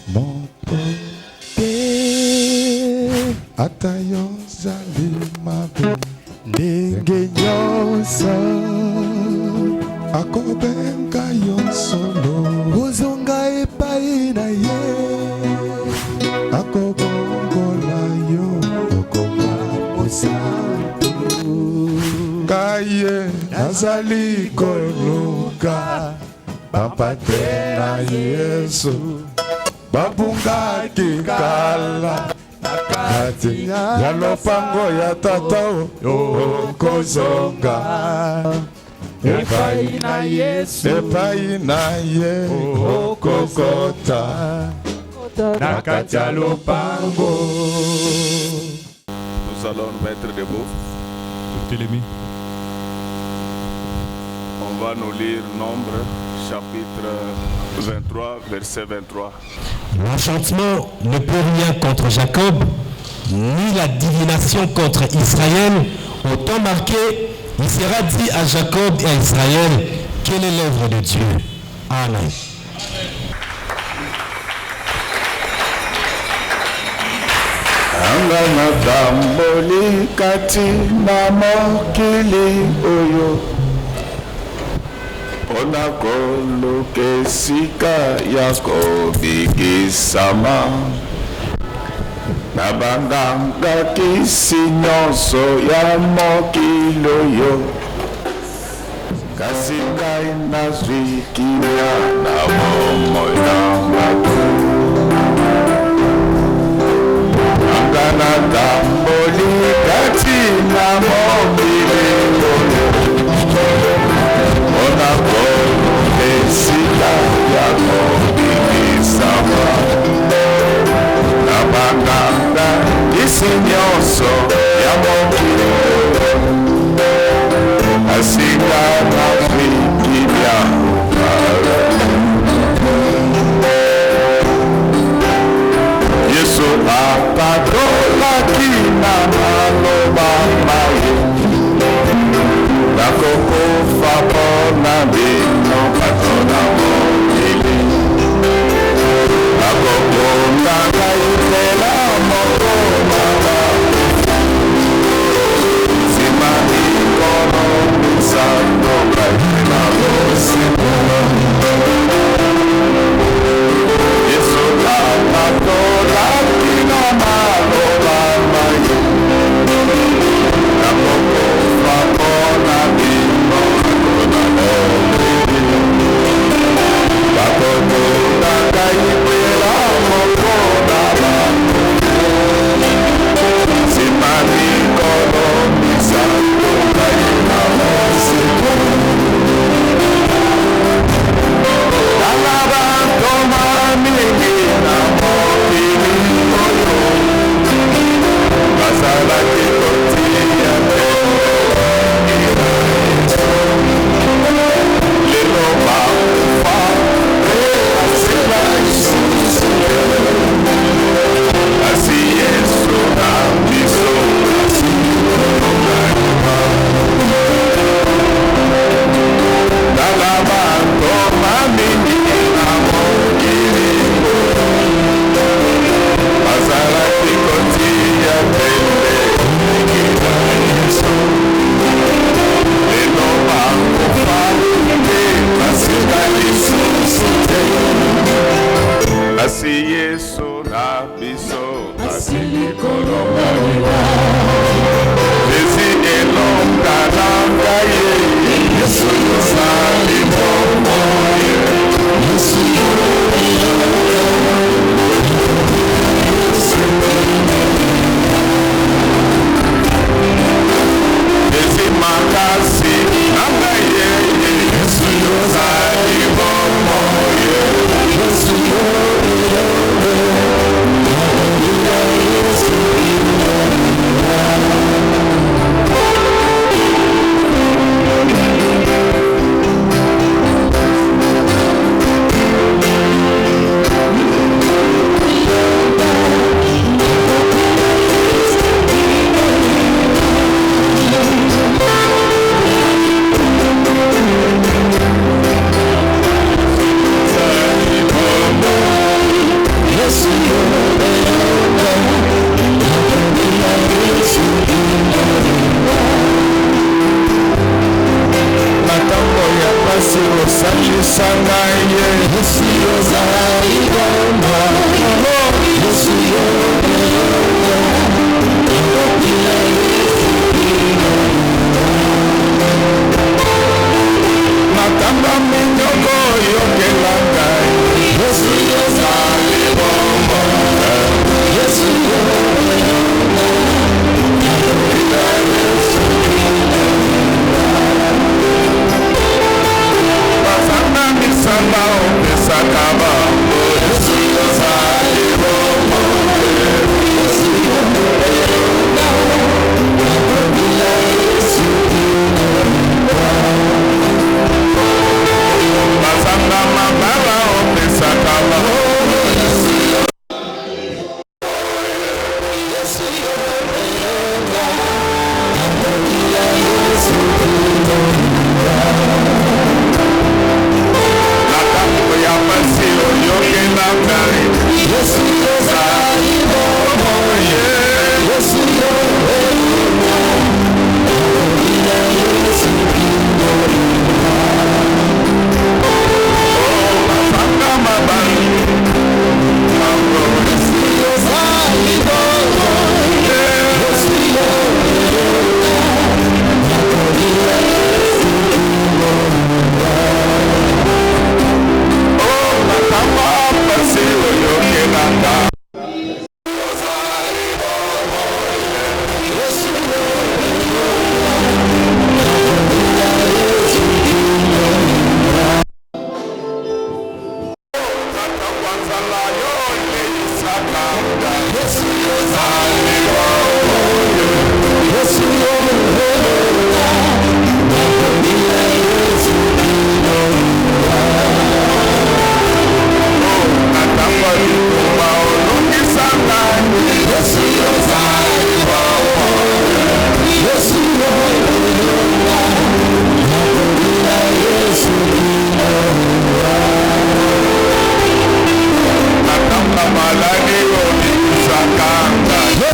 mopote atayo zali mabe ndenge nyonso akobenga yo solo ozonga epai na ye akobongola yo okoma mosantu kaye nazali koluka bapate na Yesu babungaki kala kati ya lopango ya tata okozonga epai na Yesu epai na ye okokota na kati ya lopango. Nous allons nous mettre debout. On va nous lire Nombre, chapitre 23, verset 23. L'enchantement ne peut rien contre Jacob, ni la divination contre Israël. Au temps marqué, il sera dit à Jacob et à Israël, quelle est l'œuvre de Dieu. Amen. Angana tamboli kati na mokili oyo ona koluka esika ya kobikisama na banganga kisi nyonso ya mokili oyo kasi ngai nazwi kimia na bomoi na bato angana tamboli kati na mokili oyo ona koluka esika ya kobikisama na banganga kisi nyonso ya mokili asika nazwi kimia Yesu apatolaki na maloba maye nakokufa mpona bino bato na mokili nakokunda ngai nzela moko mama nsima mikolo misato ngai na mosika Yesu apatolaki na maloba maye nakokufa mpona bino bakokunda ngai nzela moko na bato nsima mikolo misato ngai na mosika tala bantoma mingi na mokili oyo bazalaki kotia lelo bakufa asila lisusu asi Yesu na biso tala bantoma mingi na mokili bazalaki kotia pembe na Yesu lelo bakufa te basila lisusu te asi Yesu na biso asili kolonga Jésus elonga na ngai Yesu yosali momo Yesu Jésus makasi na ngai Yesu yosali momo Yesu Yesu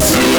Yes,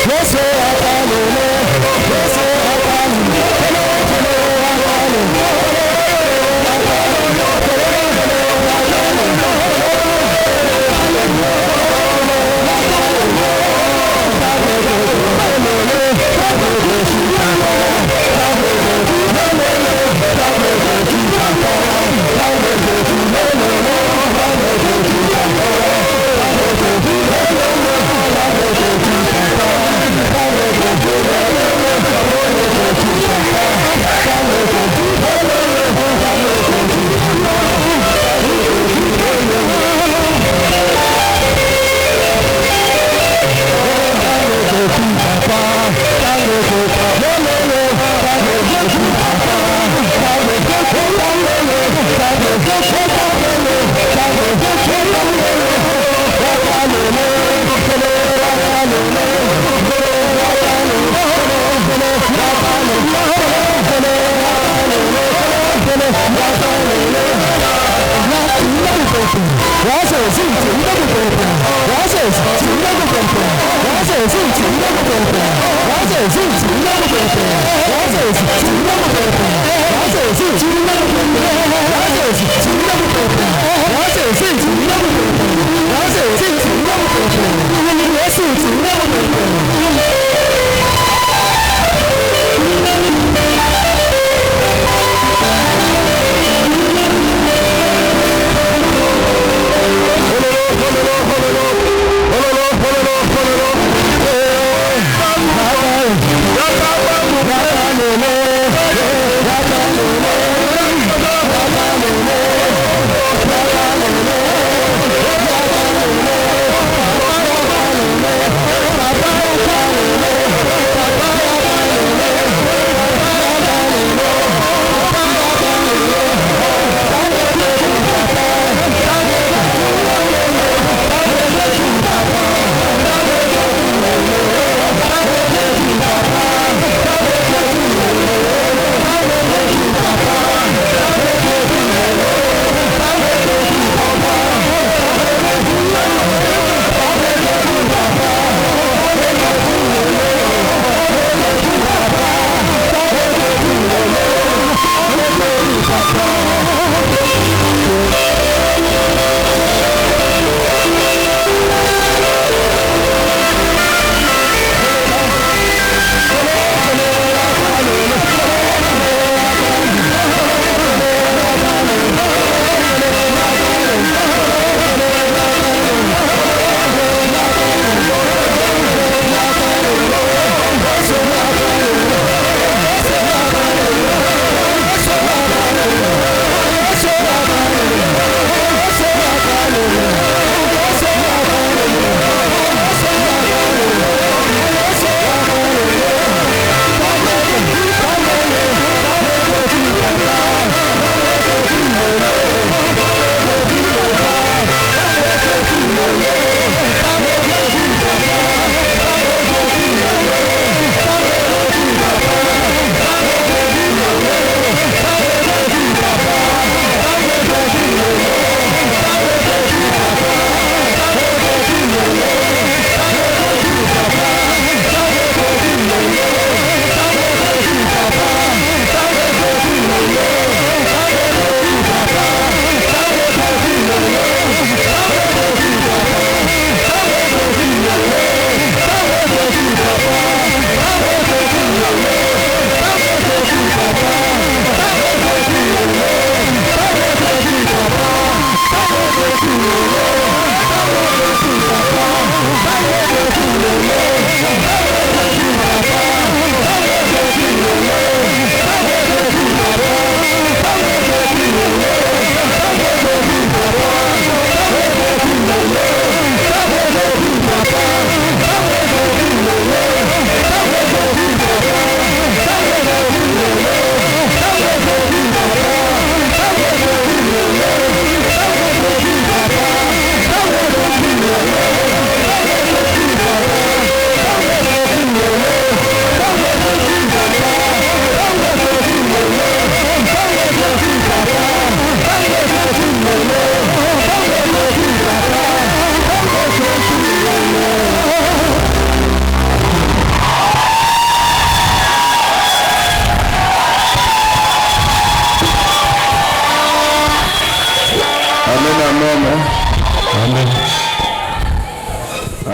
Hallelujah.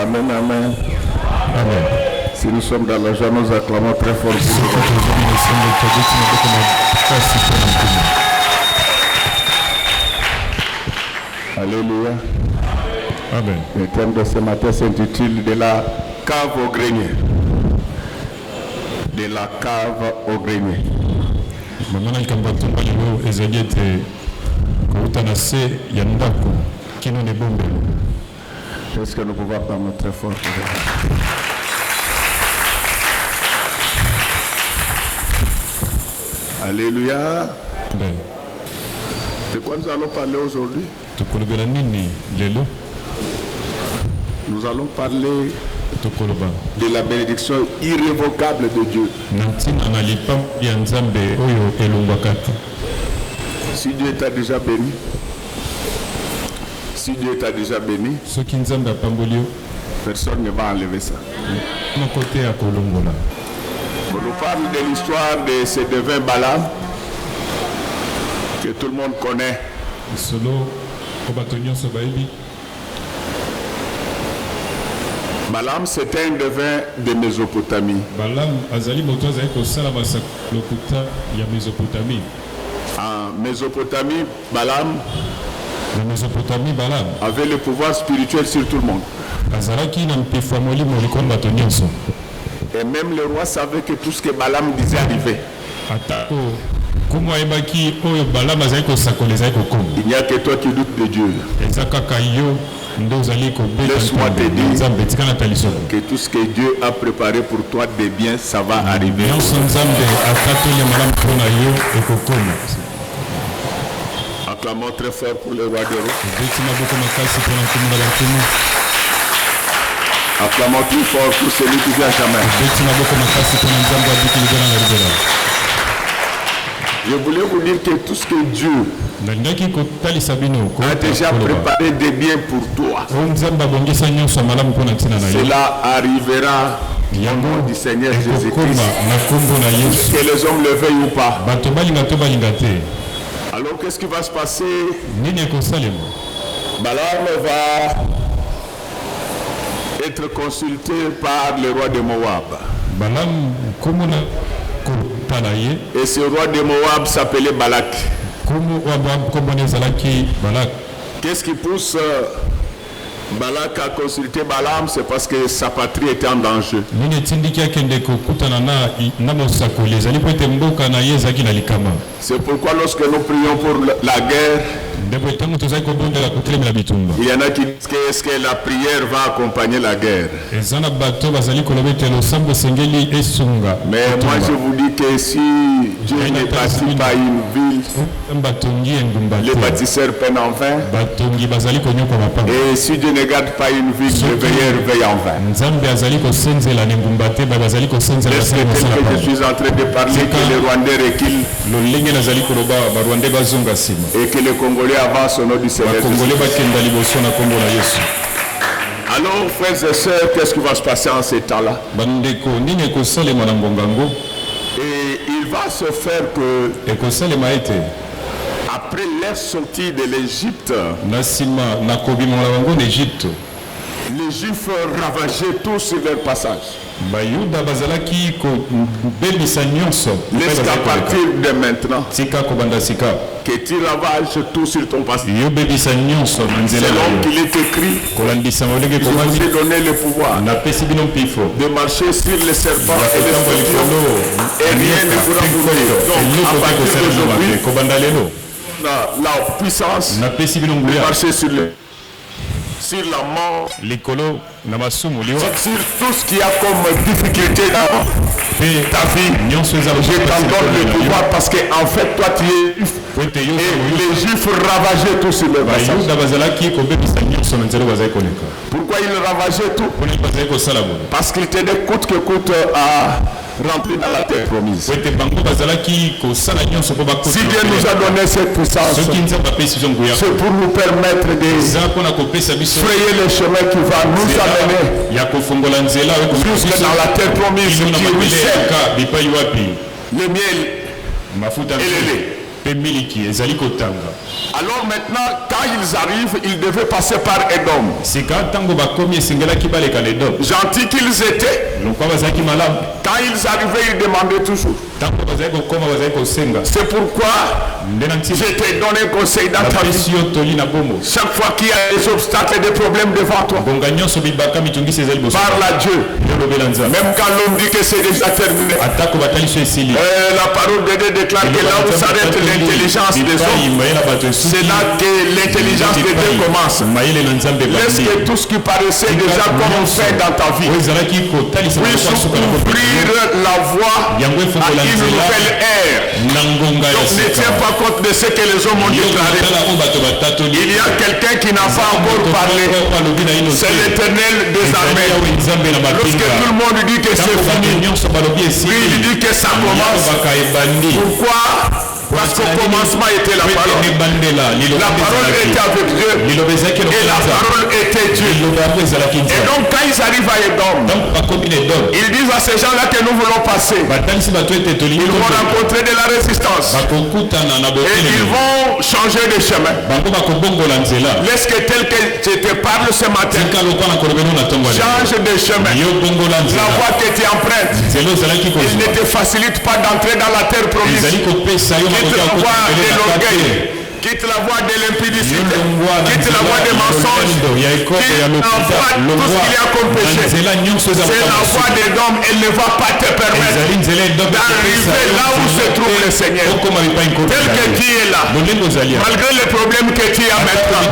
Amen, amen. Amen. Si nous sommes dans la joie, nous acclamons très fort. Alléluia. Amen. Le thème de ce matin s'intitule De la cave au grenier. De la cave au grenier. Mamana likambo atomba lelo ezali ete kouta na se ya ndako kino ne bombelo. Est-ce que nous pouvons parler très fort? Alléluia. Amen. De quoi nous allons parler aujourd'hui? Tokolobela nini lelo? Nous allons parler Tokoloba de la bénédiction irrévocable de Dieu. na ntina na lipambo ya Nzambe oyo elongwaka te. Si Dieu t'a déjà béni, si Dieu t'a déjà béni, Soki Nzambe apamboli yo personne ne va enlever ça. moko te akolongola. On nous parle de l'histoire de ce devin Balaam que tout le monde connaît. Solo po bato nyonso bayebi Balaam, c'était un devin de Mésopotamie. Balaam azali moto azali kosala masaka lokuta ya Mésopotamie. En Mésopotamie, Balaam Na Mésopotamie Balaam avait le pouvoir spirituel sur tout le monde. azalaki na mpefu ya molimo likolo bato nyonso. Et même le roi savait que tout ce que Balaam disait arrivait. Atako kumu ayebaki oyo Balaam azali kosakola ezali kokoma. Il n'y a que toi qui doutes de Dieu. Eza kaka yo nde ozali kobeta Laisse-moi te dire Nzambe tika na talisoko. que tout ce que Dieu a préparé pour toi de bien, ça va arriver. Nyonso Nzambe atatoli malamu mpona yo ekokoma. Acclamons très fort pour le roi des rois. Obeti maboko makasi mpona nkumu na bankumu. Acclamons plus fort pour celui qui vient jamais. Obeti maboko makasi mpona Nzambe abiki libela na libela. Je voulais vous dire que tout ce que Dieu nalingaki kotalisa bino a déjà préparé de bien pour toi, oyo Nzambe abongisa nyonso ya malamu mpona ntina na yo cela arrivera au nom du Seigneur Jésus-Christ. ekokoma na nkombo na Yesu. Que les hommes le veuillent ou pas. Bato balinga to balinga te. Alors qu'est-ce qui va se passer? Nini ekosalema? Balaam va être consulté par le roi de Moab. Balaam nkombo na kotala ye. Et ce roi de Moab s'appelait Balak. Nkombo oyo nkombo na ezalaki Balak. Qu'est-ce qui pousse Balak a consulté Balaam? C'est parce que sa patrie était en danger. Nini etindiki akende kokutana na mosakoli ezali po ete mboka na ye ezalaki na likama. C'est pourquoi lorsque nous prions pour la guerre, Ndeko ntango tozali kobondela kotelemela bitumba. il y en a qui disent que est-ce que la prière va accompagner la guerre? Eza na bato bazali koloba ete losambo esengeli esunga. Mais moi je vous dis que si Dieu ne bâtit pas une ville, batongi engumba les te. bâtisseurs peinent en vain. Batongi bazali konyoka mapanga. Et si Dieu ne garde pas une ville, les veilleurs veillent en vain. Nzambe azali kosenzela na engumba te bazali kosenzela Est-ce que basali tel mosala que je bango. suis en train de parler, que les Rwandais reculent lolenge nazali koloba barwande bazonga nsima et que les Congolais avancent au nom du Seigneur Jésus. bakongole bakenda liboso na nkombo na Yesu. Alors, frères et sœurs, qu'est-ce qui va se passer en ces temps-là? bandeko nini ekosalema na ngongango? Et il va se faire que, ekosalema ete après leur sortie de l'Égypte, na nsima na kobimola bango na Egypte les Juifs ravageaient tout sur leur passage. bayuda bazalaki kobebisa nyonso Jusqu'à partir de maintenant, tika kobanda sika que tu ravages tout sur ton passage. yobebisa nyonso na nzela na Selon yo qu'il est écrit, kolandisa molenge je vous komami ai donné le pouvoir napesi bino mpifo de marcher sur les serpents et les bakotambola scorpions. likolo Et rien ne pourra vous nuire. Donc, à partir d'aujourd'hui, kobanda lelo la puissance napesi bino de nguya marcher sur la mort, likolo na masumu liwa sur tout ce qui a comme difficulté dans ta vie. nyonso eza Je t'en donne le pouvoir parce que en fait toi tu es juif. ete Et yo les Juifs ravageaient tout sur le passage. bayuda bazalaki kobebisa nyonso na nzela bazali koleka Pourquoi ils ravageaient tout? mpona bazali kosala boye Parce qu'ils tenaient coûte que coûte à rentrer dans la terre promise. po ete bango bazalaki kosala nyonso mpo Si Dieu nous a donné cette puissance, soki nzambe apesi biso nguya c'est pour nous permettre de eza mpona kopesa biso frayer le chemin qui va nous amener ya kofongola nzela oyo jusque dans la terre promise na qui mabele ruisselle yaka bipai wapi le miel mafuta et le lait. Alors maintenant, quand ils arrivent, ils devaient passer par Edom. Gentils qu'ils étaient, quand ils arrivaient, ils demandaient toujours. C'est pourquoi je t'ai donné un conseil dans ta vie. Chaque fois qu'il y a des obstacles et des problèmes devant toi, parle à Dieu. Même quand l'homme dit que c'est déjà terminé. La parole de Dieu déclare que là où s'arrête l'intelligence des hommes, c'est là que l'intelligence de Dieu commence. Laisse que tout ce qui paraissait déjà comme fait dans ta vie puisse ouvrir la voie à une nouvelle ère. Donc ne tiens pas compte de ce que les hommes ont déclaré. Il y a quelqu'un qui n'a pas encore parlé. C'est l'Éternel des armées. Lorsque tout le monde dit que c'est fini, lui il dit que ça commence. Pourquoi? Parce qu'au commencement était la parole. La parole était avec Dieu. Et la parole était Dieu. Et donc quand ils arrivent à Edom, ils disent à ces gens-là que nous voulons passer. Ils vont rencontrer de la résistance. Et ils vont changer de chemin. Laisse que tel que je te parle ce matin, change de chemin. La voie que tu empruntes, il ne te facilite pas d'entrer dans la terre promise. Quitte la voie de l'orgueil, quitte la voie de l'impudicité, quitte la voie des mensonges, quitte la voie de tout ce qu'il y a comme péché. C'est la voie des hommes, elle ne va pas te permettre d'arriver là où se trouve le Seigneur. Tel que tu es là, malgré les problèmes que tu as maintenant,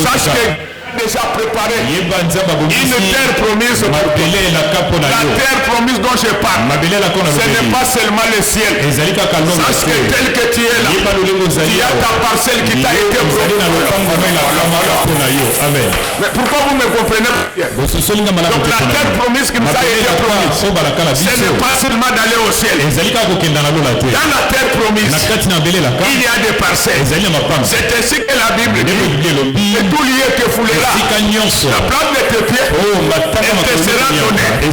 sache que déjà préparé une terre promise. La terre promise dont je parle, ce n'est pas seulement le ciel. Sache que tel que tu es là, tu as ta parcelle qui t'a été promise. Mais pourquoi vous me comprenez bien? Donc la terre promise qui nous a été promise, ce n'est pas seulement d'aller au ciel. Dans la terre promise, il y a des parcelles. C'est ainsi que la Bible dit, et tout lieu que vous la plante de tes pieds, elle te sera donnée.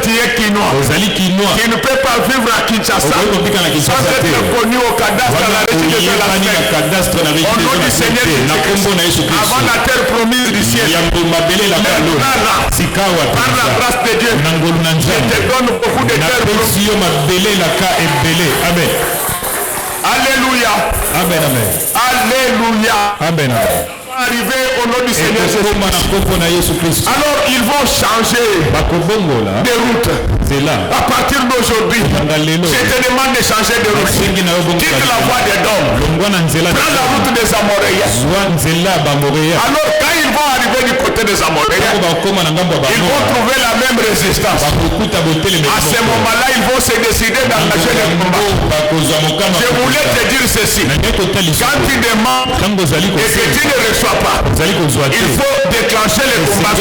Tu es quinois, qui ne peut pas vivre à Kinshasa sans être connu au cadastre à la régie de la semaine. Au nom du Seigneur Jésus-Christ, avant la terre promise du ciel, par la grâce de Dieu, je te donne beaucoup de terres promises. Alléluia. Amen. Alléluia. Amen. Arriver au nom du Seigneur Jésus-Christ. Alors ils vont changer de route. À partir d'aujourd'hui, je te demande de changer de route. Quitte la voie des dômes. Prends la route des Amoréens. Alors quand ils vont arriver du côté des Amoréens, ils vont trouver la même résistance. À ce moment-là, ils vont se décider d'engager le combat. Je voulais te dire ceci. Quand tu demandes et que tu ne reçois pas, il faut déclencher le combat.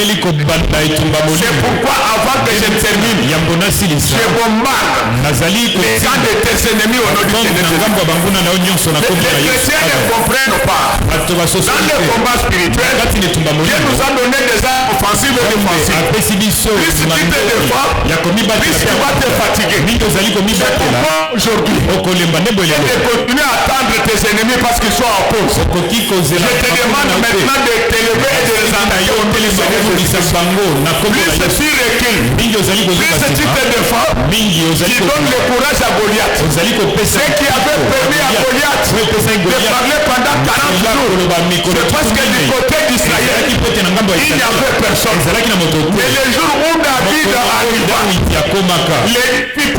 C'est pourquoi avant que je termine, je bombarde les camps de tes ennemis au nom du Seigneur. Les chrétiens ne comprennent pas. Dans le combat spirituel, Dieu nous a donné des armes offensives et défensives. Plus tu te défends, plus tu vas te fatiguer. C'est pourquoi aujourd'hui, et de continuer à attendre tes ennemis parce qu'ils sont en pause. Je te demande maintenant de t'élever et de les engager au nom du Seigneur. Plus tu recules, plus tu te défends, tu donnes le courage à Goliath. Ce qui avait permis à Goliath de parler pendant 40 jours, c'est parce que du côté d'Israël, il n'y avait personne. Et le jour où David arriva, les filles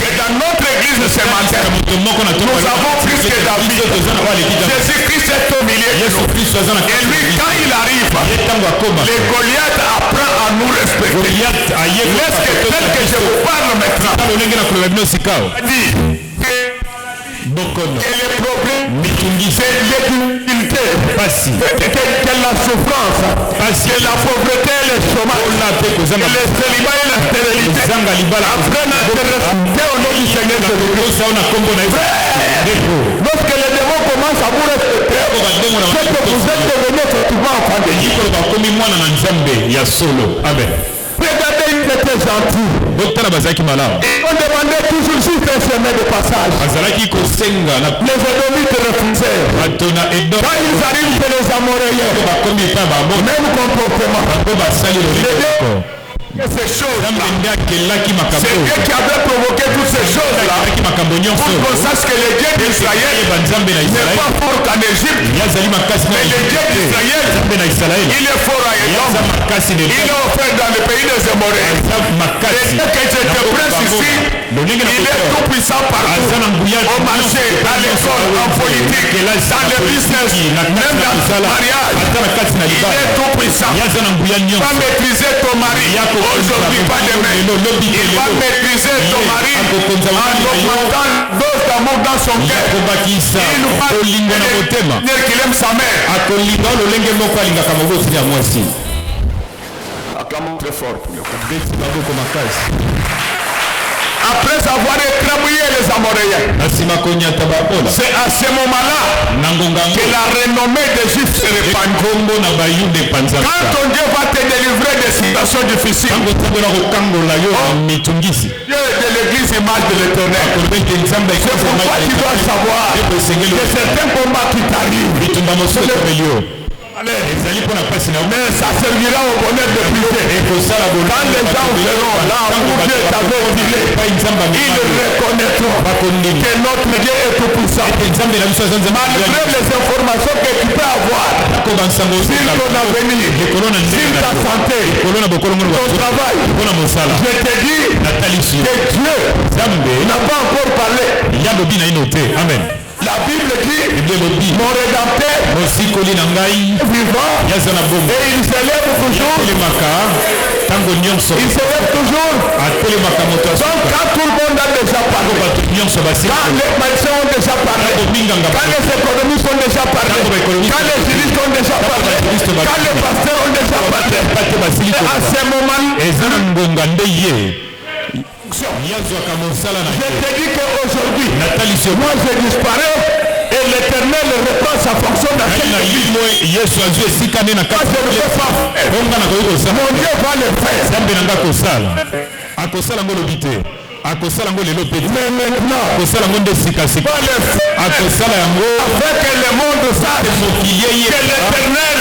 que dans notre église ce matin, nous avons plus que David. Jésus-Christ est au milieu de nous. Et lui, quand il arrive, les Goliath apprend à nous respecter. Laisse que tel que je vous parle maintenant, et les problèmes, c'est l'immunité, que la souffrance, que la pauvreté, le chômage, que le célibat et la stérilité apprennent à te respecter au nom du Seigneur Jésus-Christ. Lorsque les démons commencent à vous respecter, c'est que vous êtes devenus effectivement enfants de Dieu. Regardez, il était gentil. On demandait toujours juste un chemin de passage. Les Édomites refusaient. Quand ils arrivent chez les Amoréens, même comportement. Et ces choses-là, c'est Dieu qui avait provoqué toutes ces choses-là pour qu'on sache que le Dieu d'Israël n'est pas fort qu'en Égypte, mais le Dieu d'Israël, il est fort à Édom, il est offert dans le pays des Amoréens. Et dès que je te presse ici, il est tout puissant partout, au marché, dans l'école, en politique, dans le business, même dans le mariage, il est tout puissant. Va maîtriser ton mari. Aujourd'hui, pas demain. Il va maîtriser ton mari en augmentant dose d'amour dans son cœur. Il va dire qu'il aime sa mère. Acclamons très fort. Après avoir écrabouillé les Amoréens, c'est à ce moment-là que la renommée des Juifs se répand. Quand ton Dieu va te délivrer des situations difficiles, Dieu de l'église image de l'éternel, c'est pourquoi tu dois savoir que certains combats qui t'arrivent, mais ça servira au bonheur de plusieurs. Quand les gens verront là où Dieu t'avait tiré, ils reconnaîtront que notre Dieu est tout puissant. Malgré les informations que tu peux avoir sur ton avenir, sur ta santé, ton travail, je te dis que Dieu n'a pas encore parlé. Amen. La Bible dit, mon rédempteur vivant, et il s'élève toujours. Il s'élève toujours. Donc quand tout le monde a déjà parlé, quand les médecins ont déjà parlé, quand les économistes ont déjà parlé, quand les juristes ont déjà parlé, quand les pasteurs ont déjà parlé, à ce moment, je te dis qu'aujourd'hui, moi je disparais et l'Éternel reprend sa fonction dans cette église. Moi je ne peux pas faire. Mon Dieu va le faire. Mais maintenant, afin que le monde sache que l'Éternel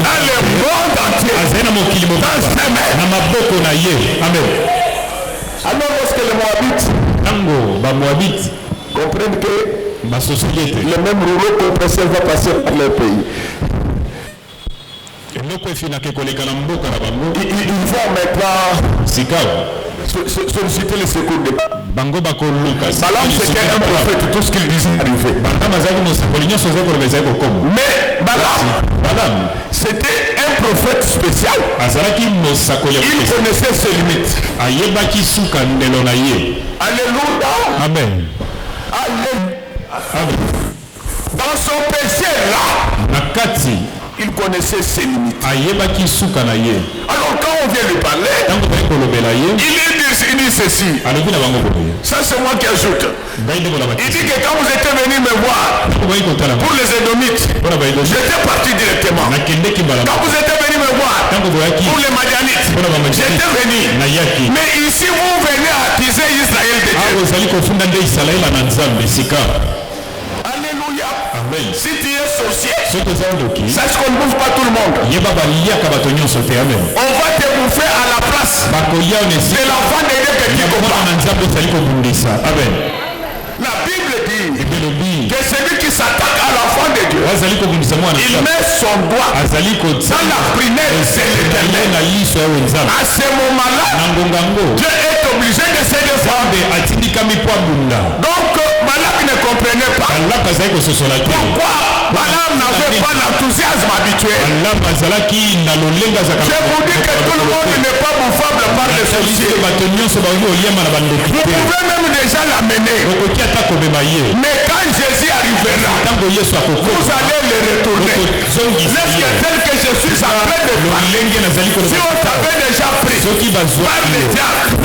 a le monde entier dans ses mains. Amen. Alors lorsque les Moabites comprennent que le même rouleau compresseur va passer par leur pays, ils vont maintenant solliciter le secours de Balaam. C'était un prophète, tout ce qu'il disait arrivait. Mais Balaam, c'était un prophète spécial. Il connaissait ses limites. Alléluia. Amen. Dans son péché là, il connaissait ses limites. Alors quand on vient lui parler, il dit ceci. Ça c'est moi qui ajoute. Il dit que quand vous étiez venu me voir pour les Édomites, j'étais parti directement. Quand vous étiez venu me voir pour les Madianites, j'étais venu. Mais ici vous venez attiser Israël de Dieu. Alléluia. Amen. Si tu es sorcier, sache qu'on ne bouffe pas tout le monde. On va te bouffer à la place de l'enfant de Dieu que tu comprends. Amen. La Bible dit que celui qui s'attaque à l'enfant de Dieu, il met son doigt dans la prunelle de l'Éternel. À ce moment-là, Dieu est obligé de se défendre. Donc Balaam ne comprenait pas pourquoi Balaam n'avait pas l'enthousiasme habituel. Je vous dis que tout le monde n'est pas bouffable par les sorciers. Vous pouvez même déjà l'amener. Mais quand Jésus arrivera, vous allez le retourner. N'est-ce que tel que je suis en train de parler, si on t'avait déjà pris, par les diacres, on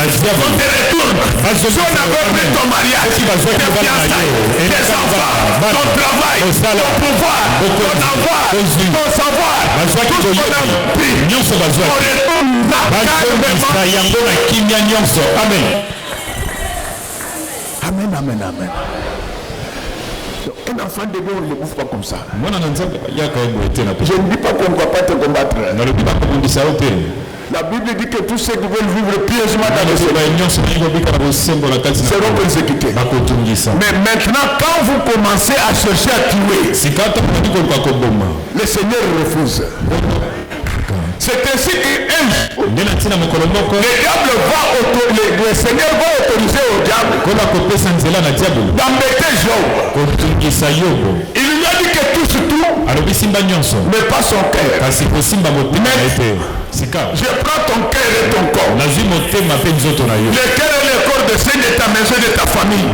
te retourne. Si on avait pris ton mariage, tes fiançailles, tes enfants, ton travail, ton pouvoir, ton avoir, ton savoir, tout ce qu'on a pris, on retourne Amen. Amen, amen. Un enfant de Dieu, on ne le bouffe pas comme ça. Je ne dis pas qu'on ne va pas te combattre. La Bible dit que tous ceux qui veulent vivre pieusement dans le Seigneur seront persécutés. Mais maintenant, quand vous commencez à chercher à tuer, le Seigneur refuse. C'est ainsi qu'un jour, le Seigneur va autoriser au diable d'embêter Job. Il lui a dit que touche tout, mais pas son cœur. Je prends ton cœur et ton corps. Le cœur et le corps de ceux de ta maison et de ta famille.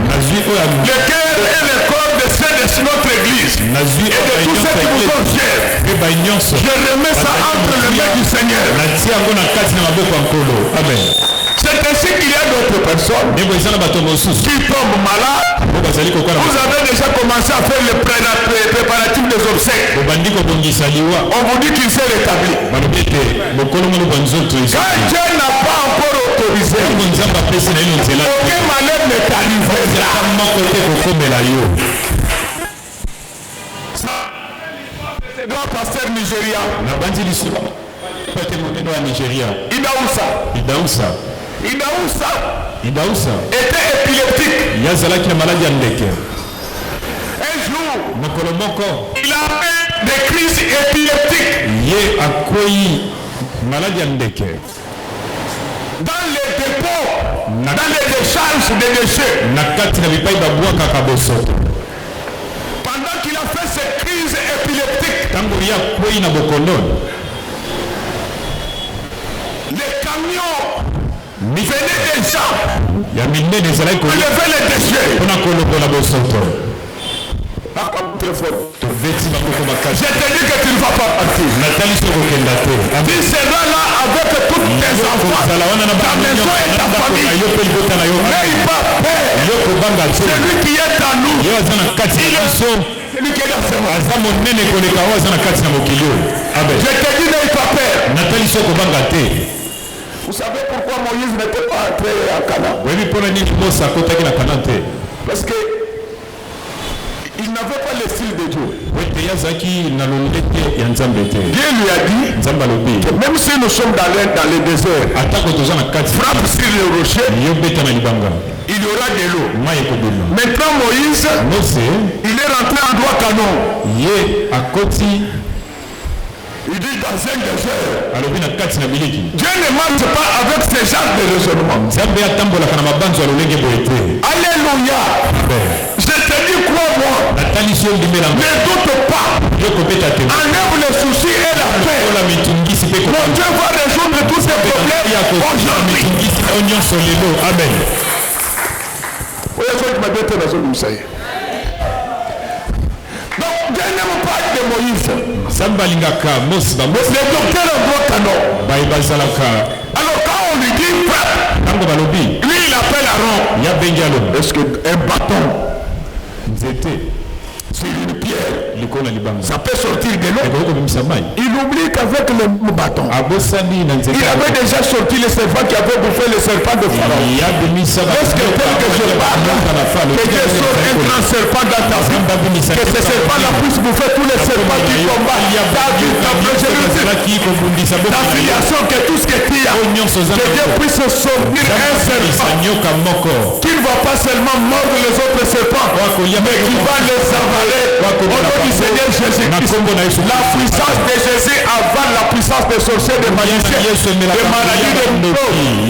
Le cœur et le corps de ceux de notre église. Et de tous ceux qui vous sont chers. Je remets ça entre les mains du Seigneur. C'est ainsi qu'il y a d'autres personnes qui tombent malades. Vous avez déjà commencé à faire les préparatifs des obsèques. On vous dit qu'il s'est rétabli. Quand Dieu n'a pas encore autorisé, aucun malheur n'est arrivé là. C'est grand pasteur nigérien. Idaoussa était épileptique. Un jour, il a fait des crises épileptiques. Dans les dépôts, dans les décharges de déchets. Pendant qu'il a fait ces crises épileptiques, les camions venaient des gens lever les déchets. Je te dis que tu ne vas pas partir. Tu seras là avec tous tes enfants, ta maison et ta famille. N'aie pas peur. Celui qui est en nous, celui qui est dans ce monde. Je te dis n'aie pas peur. Vous savez pourquoi Moïse n'était pas entré à Canaan? Parce que il n'avait pas le style de Dieu. Dieu lui a dit que même si nous sommes dans le désert, frappe sur le rocher, il y aura de l'eau. Maintenant Moïse, il est rentré en droit canon. Il dit dans un désert. Dieu ne marche pas avec ce genre de raisonnement. Alléluia. Je te dis quoi moi? Ne doute pas. Enlève les soucis et la paix. Mon Dieu va résoudre tous ces problèmes aujourd'hui. Amen. Donc Dieu n'aime pas de Moïse. Le docteur en droit canon. Alors quand on lui dit frappe, lui il appelle Aaron. Est-ce qu'un bâton sur une pierre, ça peut sortir de l'eau? Il oublie qu'avec le bâton, il avait déjà sorti le serpent qui avait bouffé le serpent de Pharaon. Est-ce que tel que je parle, que Dieu sort un grand serpent dans ta vie, que ce serpent-là puisse bouffer tous les serpents qui combattent ta vie, ta projet, ta filiation, que tout ce que tu as, que Dieu puisse sortir un serpent qui ne va pas seulement mordre les autres serpents, mais qui va les avaler. Au nom du Seigneur Jésus-Christ, la puissance de Jésus avale la puissance des sorciers, des magiciens, des maladies, des maux.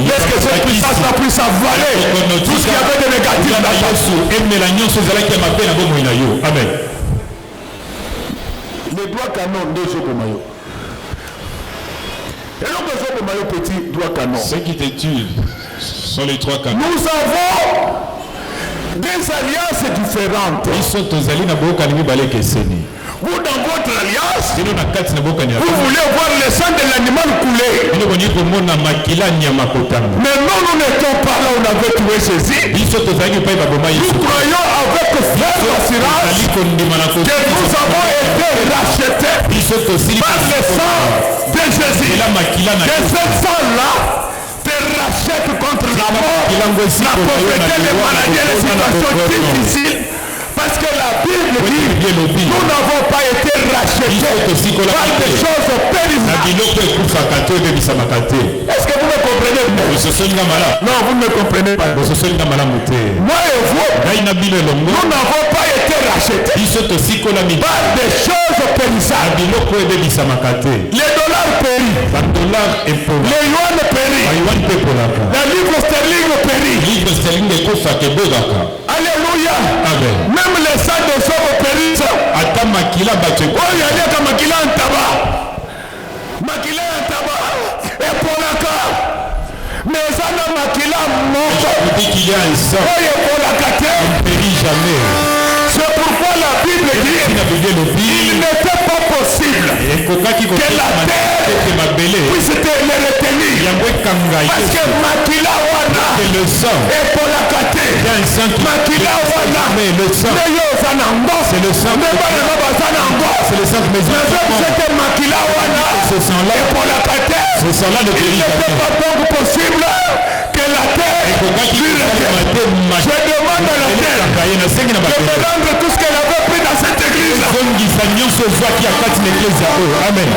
Laisse que cette puissance-là puisse avaler tout ce qu'il y avait de négatif dans ta vie. Amen. Les droits canons de Jobomayo. Et donc le Jobomayo petit droit canon. Ce qui te tue sont les trois canons. Nous avons des alliances différentes. Vous dans votre alliance, Sino na kati na boka nya. vous voulez voir le sang de l'animal couler. Bino boni ko mona makila nyama kotanga. Mais non, nous n'étions pas là, on avait tué Jésus. Biso tozali pa ba boma Yesu. Nous croyons avec ferme assurance Aliko ndima na ko. que nous avons été rachetés Biso tosili par le sang de Jésus. la makila na. Que ce sang-là te rachète contre la mort, la pauvreté, les maladies, les situations difficiles. Parce que la Bible dit, nous n'avons pas été rachetés par des choses périssables. Est-ce que vous me comprenez? Non, vous ne me comprenez pas. Moi et vous, nous n'avons pas été rachetés par des choses périssables. Les dollars périssent, les yuan périssent, la livre sterling périt. Alléluia. Même les sangs des hommes périssent. Oh, il y a des makila en tabac. Makila en tabac. Et pour la cas. Mais ça n'a makila mort. Je dis qu'il y a un sang. Oh, et pour la carte. On ne périt jamais. C'est pourquoi la Bible dit il n'était pas possible que la terre puisse le retenir. Parce que makila wana le sang. et pour la carte. Makila wana c'est le sang. C'est le sang de mes ce sang-là, ce sang-là ne il périt n'était jamais. pas donc possible que la terre lui retienne. Je demande à la terre de me rendre tout ce qu'elle avait pris dans cette église. Amen.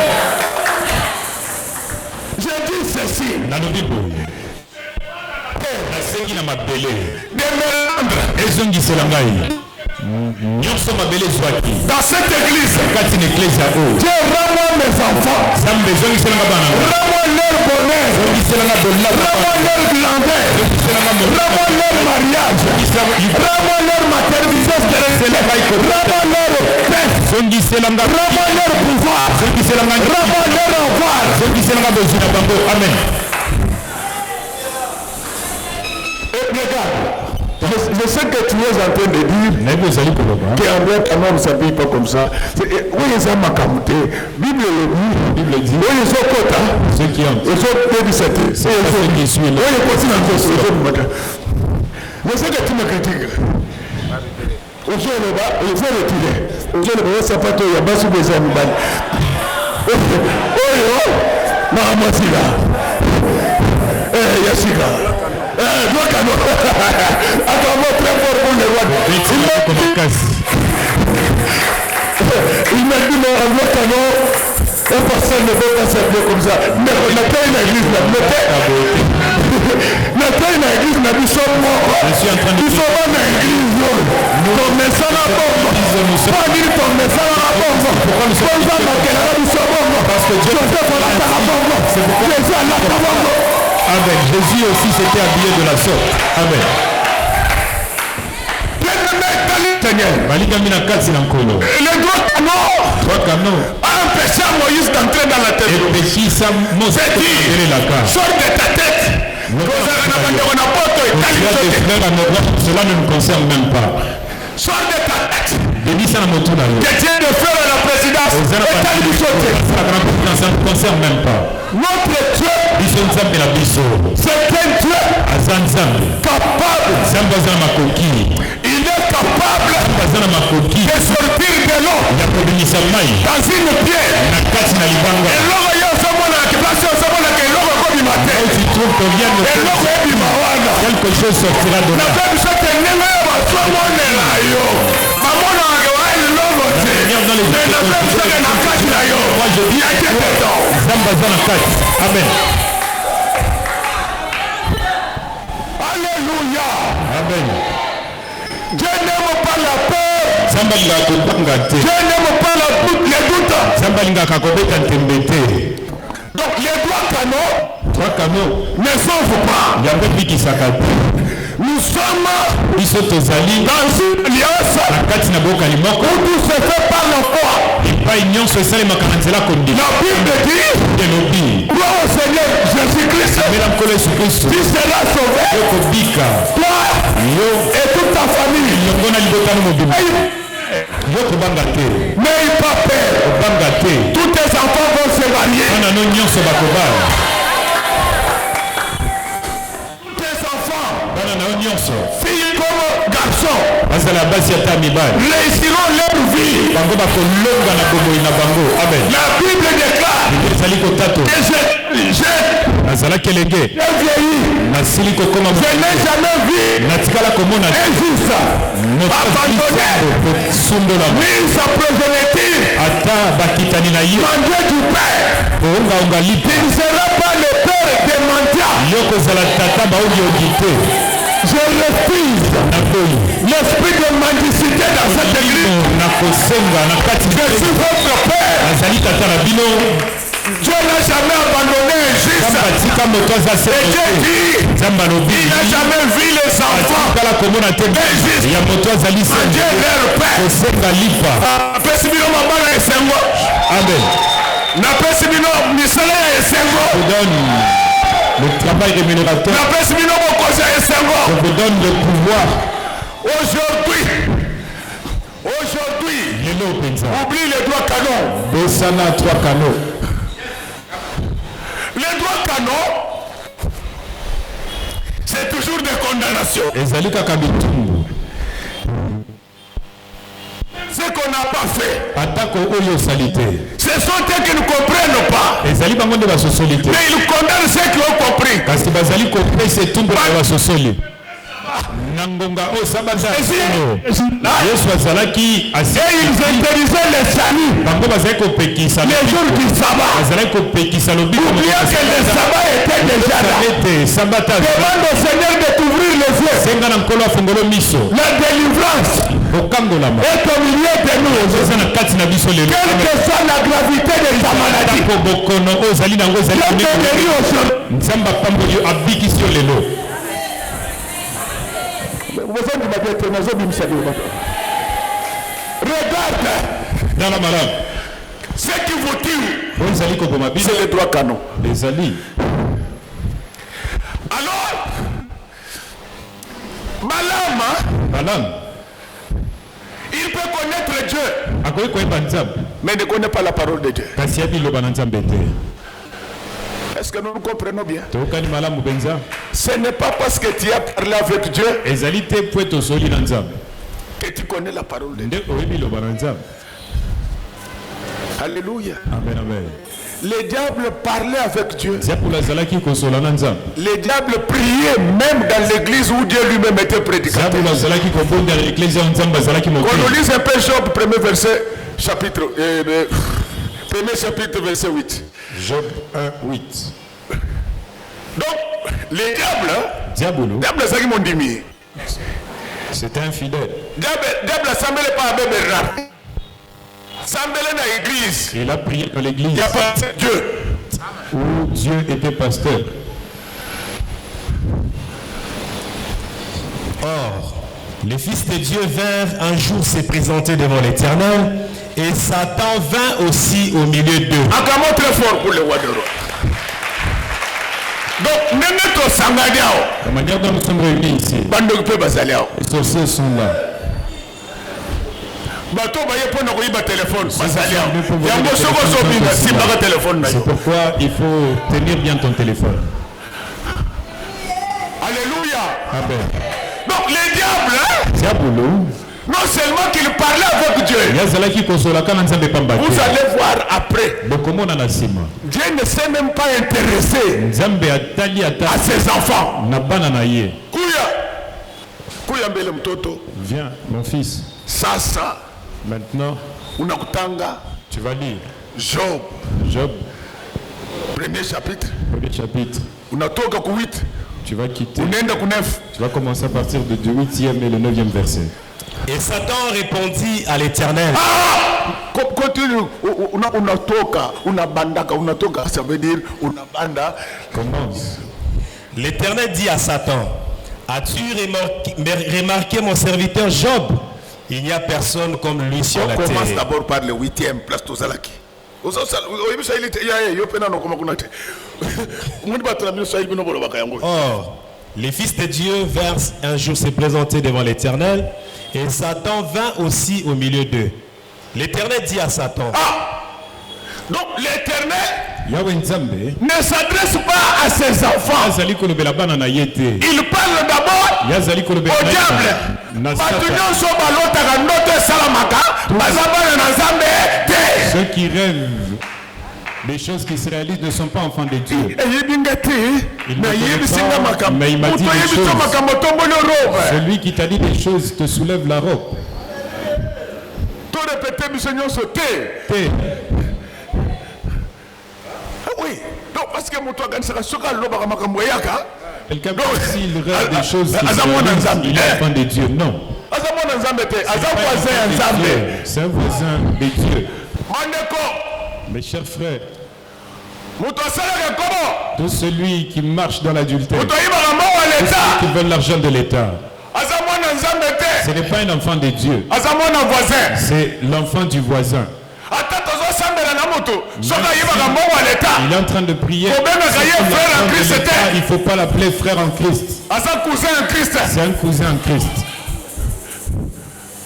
Je dis ceci, de me rendre dans cette église. Dieu rends-moi mes enfants, rends-moi leur bonheur, rends-moi leur grandeur, rends-moi leur mariage, rends-moi leur maternité, rends-moi leur paix, rends-moi leur pouvoir, rends-moi leur avoir. Amen. Et regarde, je sais que tu es en train de dire qu'André Canon ne s'habille pas comme ça. Oui, ils ont macamuté. Bible le dit. Oui, ils ont quota. Ceux qui ont. Ils ont dédicité. Oui, qui suivent. ils continuent à faire. Je sais que tu me critiques. Il faut retirer. Il faut pas il y a pas sous des animaux. Oh, maman, c'est là. Yassika. Attends-moi très fort pour les rois. Il m'a dit, mais en canon, personne ne peut pas s'appeler comme ça. Mais on a pas une église là. On a pas une église là. Nous sommes morts. Nous sommes en église. Ton message à bombe. Pas dire ton message à bombe. Pourquoi nous sommes morts? Parce que Dieu fait pour la terre à bombe. Jésus a la terre à bombe. Amen. Jésus aussi s'était habillé de la sorte. Amen. Les trois canons a empêché Moïse d'entrer dans la terre. C'est dit, sors de ta tête. Cela ne nous concerne même pas. Sors de ta tête. Que Dieu de faire la présidence. Ça ne nous concerne même pas. Notre Dieu, c'est un Dieu capable. Il est capable de sortir de l'eau dans une pierre. Et l'eau quelque chose sortira de là. Amen. Alléluia. Amen. Dieu n'aime pas la peur. Dieu n'aime pas les doutes. Donc les trois canaux ne sauvent pas. Nous sommes dans une alliance où tout se fait par la foi. La Bible dit, crois au Seigneur Jésus-Christ, tu seras sauvé, toi et toute ta famille. N'aie pas peur. Tous tes enfants vont se marier. Tes enfants, filles comme garçons, réussiront leur vie. La Bible déclare que j'ai vieilli. Je n'ai jamais vu un juste abandonné ni sa progéniture manger du pain. Il ne sera pas le père des mendiants. Je refuse l'esprit de mendicité dans cette église. Je suis votre père. Dieu n'a jamais abandonné un juste. Et Dieu dit, il n'a jamais vu les enfants injustes manger leur pain. Apesibino mabala esengo. Amen. Napesibino misala esengo. Le travail rémunérateur. Je vous donne le pouvoir. Aujourd'hui, oublie les droits canons. Bessana 3 canaux. Les droits canons, c'est toujours des condamnations. Ce qu'on n'a pas fait, ce sont eux qui ne comprennent pas. Mais ils condamnent ceux qui ont compris. Et ils interdisaient les saluts les jours du sabbat. Oubliant que le sabbat était déjà là. Demande au Seigneur de t'ouvrir les yeux. La délivrance est au milieu de nous. Quelle que soit la gravité de ta maladie, Dieu te guérit aujourd'hui. Regarde ce qui vous tue, c'est les droits canons. Alors, Balaam, il peut connaître Dieu, mais ne connaît pas la parole de Dieu. Est-ce que nous comprenons bien? Ce n'est pas parce que tu as parlé avec Dieu que tu connais la parole de Dieu. Alléluia. Amen, amen. Les diables parlaient avec Dieu. Les diables priaient même dans l'église où Dieu lui-même était prédicateur. Quand on lit un peu Job, premier verset, premier chapitre, verset 8. Job 1, 8. Donc, les diables, c'est qui m'ont dit. C'est infidèle. Diable, ça ne mêle pas avec Bernard. Ça mêle dans l'église. Il a prié dans l'église. Il n'y a pas Dieu. Où Dieu était pasteur. Or, les fils de Dieu vinrent un jour se présenter devant l'Éternel, et Satan vint aussi au milieu d'eux. Acclamons très fort pour le roi de roi. Donc, Nemeto Sangadiao. La manière dont nous sommes réunis ici, les sorciers sont là. C'est pourquoi il faut tenir bien ton téléphone. Alléluia. Amen. Donc les diables, non seulement qu'ils parlaient avec Dieu, vous allez voir après. Dieu ne s'est même pas intéressé à ses enfants. Viens, mon fils. Sasa. Maintenant, tu vas lire Job, premier chapitre. Tu vas quitter. Tu vas commencer à partir du 8e et le 9e verset. Et Satan répondit à l'Éternel. Continue. Ça veut dire commence. L'Éternel dit à Satan: as-tu remarqué mon serviteur Job? Il n'y a personne comme lui sur la terre. On commence d'abord par le 8e, place Tozalaki. Or, Les fils de Dieu vinrent un jour se présenter devant l'Éternel, et Satan vint aussi au milieu d'eux. L'Éternel dit à Satan, Donc l'Éternel Yahweh Nzambe, ne s'adresse pas à ses enfants. azali kolobela bana na ye te. Il parle d'abord Yazali kolobela au diable. na Bato Satan. nyonso balotaka ndoto esalamaka baza bana na Nzambe te. Ceux qui rêvent des choses qui se réalisent ne sont pas enfants de Dieu. eyebinga te Il ne na connaît yebisinga pas, makambo mais il m'a dit moto des yebiso choses. makambo tomboli robe Celui qui t'a dit des choses te soulève la robe. to répéter biso nyonso te. Te. Ah oui, donc parce que moto akanisaka soki alobaka makambo eyaka Quelqu'un Donc, s'il rêve des choses qui se Azamona réalisent, Nzambe. il est enfant de Dieu. Non. aza mwana Nzambe te aza Pas voisin ya enfant de Nzambe. Dieu. C'est un voisin de Dieu. Mandeko Mes chers frères, moto asalaka kobo tout celui qui marche dans l'adultère, moto ayibaka mbongo ya tous ceux qui leta veulent l'argent de l'État, aza mwana Nzambe ce te n'est pas un enfant de Dieu, aza mwana voisin. c'est l'enfant du voisin. ata tozosambela na moto soki ayibaka mbongo ya leta Il est en train de prier. Kobengaka C'est ye pour frère en l'enfant de Christ l'État, te. il ne faut pas l'appeler frère en Christ. aza cousin en Christ. C'est un cousin en Christ.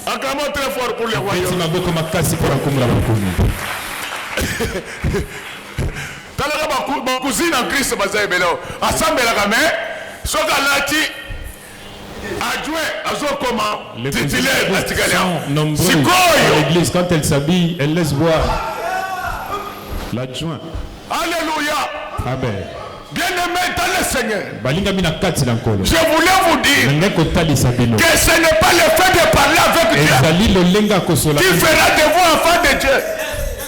Acclamons très fort pour les Eti royaumes. maboko makasi pour enkombola bakomi. talaka bacousine en Christ baza ebele asambelaka me soki alati adjoint azokoma Les titulaire sont atikali nombreux à sikoyo. l'église. Quand elle s'habille, elle laisse voir l'adjoint. Alléluia. Amen. Bien-aimé dans le Seigneur, Balingami na kati na nkolo. je voulais vous dire Ndenge kotalisa bino. que ce n'est pas le fait de parler avec Dieu Ezali lolenga kosola. qui fera de vous enfant de Dieu.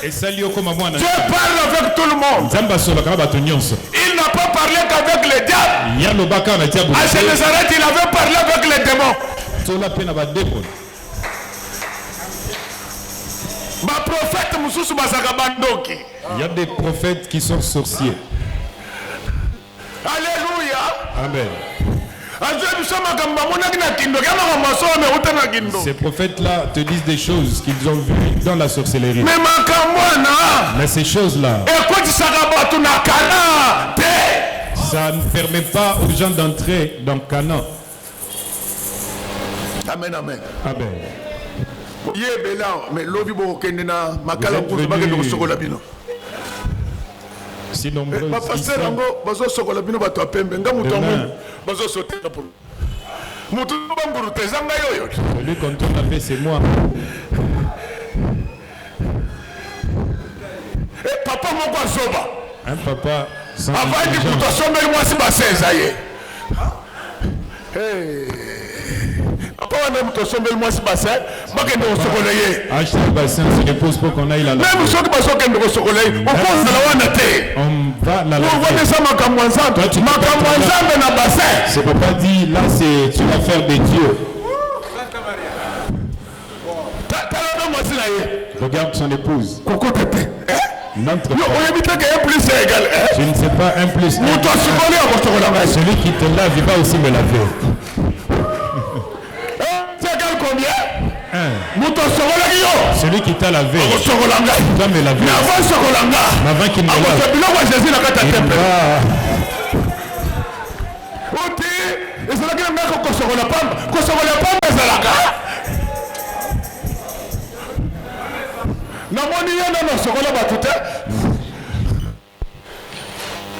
Esali okoma mwana. Dieu parle avec tout le monde. Nzambe asolaka na bato nyonso. Il n'a pas parlé qu'avec les diables. Ya lobaka na tia À boye. Génézareth, il avait parlé avec les démons. Tola pe na bademon. Ma prophète mususu bazaka bandoki. Il y a des prophètes qui sont sorciers. Alléluia. Amen. Ces prophètes-là te disent des choses qu'ils ont vues dans la sorcellerie. Mais ces choses-là, ça ne permet pas aux gens d'entrer dans Canaan. Amen, amen. Amen. Si nombreux bapasteur yango bazosokola bino bato ya pembe nga moto yango bazosotela pour moto banguru te eza ngai oyo celui qu'on tourne la paix, c'est moi. papa moko azoba Un papa sans avandi moto intelligence. asombeli mwasi base eza ye papa wana moto asombeli mwasi base bakende kosokola ye Acheter le bassin, se dépose pour qu'on aille la même laver. soki bazokende kosokola ye okozala wana te On va la laver. okonesa makambo ya nzambe Toi, tu makambo ya peux nzambe na bassin Ce papa dit, là c'est une affaire de Dieu. tala mwasi na ye Regarde son épouse. kokota te N'entre yo pas. oyebi te ke ye plus ya égal Je ne sais pas, un plus un. moto asukoli akosokola ngai Celui qui te lave, il va aussi me laver. c'est égal combien Un. moto asokolaki yo Celui qui t'a lavé, akosokola ngai doit me laver. mais avant sokola nga Mais avant qu'il me akosa lave, biloko ya jésus na kati ya il temple va. oti ezalaki na ngai kosokola pamba kosokola pamba ezalaka namoni ye nano osokola bato te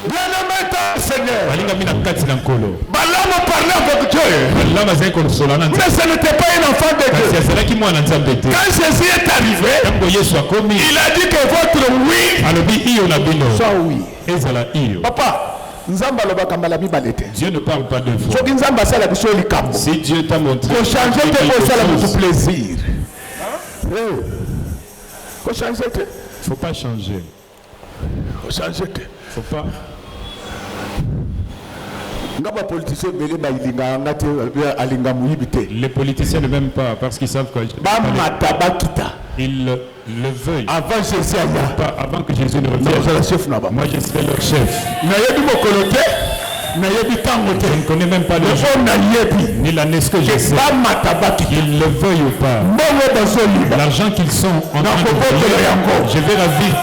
bien-aimé ta Seigneur Balinga mina kati na nkolo. Balaam parlait avec Dieu Là, bazali kolosola na mais ce n'était pas un enfant de kasi Dieu azalaki mwana nzambe te. quand Jésus est arrivé Ntango Yesu akomi, il a dit que votre oui alobi iyo na bino. soit oui Ezala iyo. papa nzambe alobaka mbala mibale te Dieu ne parle pas deux fois. soki nzambe asala biso likambo Si Dieu t'a montré kochange te quelque kosala moto chose, plaisir kochange te faut pas changer. kochange te Faut pas. nga bapoliticien ebele balingaka nga te alinga moyibi te Les politiciens ne m'aiment pas parce qu'ils savent que bamata bakita ils le veuillent. avant Jésus aya Pas avant que Jésus ne nakozala revienne. chef na bango Moi, je serai leur chef. nayebi mokolo te Je ne connais même pas le jour, ni l'année que je sais. Qu'ils le veuillent ou pas. L'argent qu'ils sont en train de payer, je vais la vivre.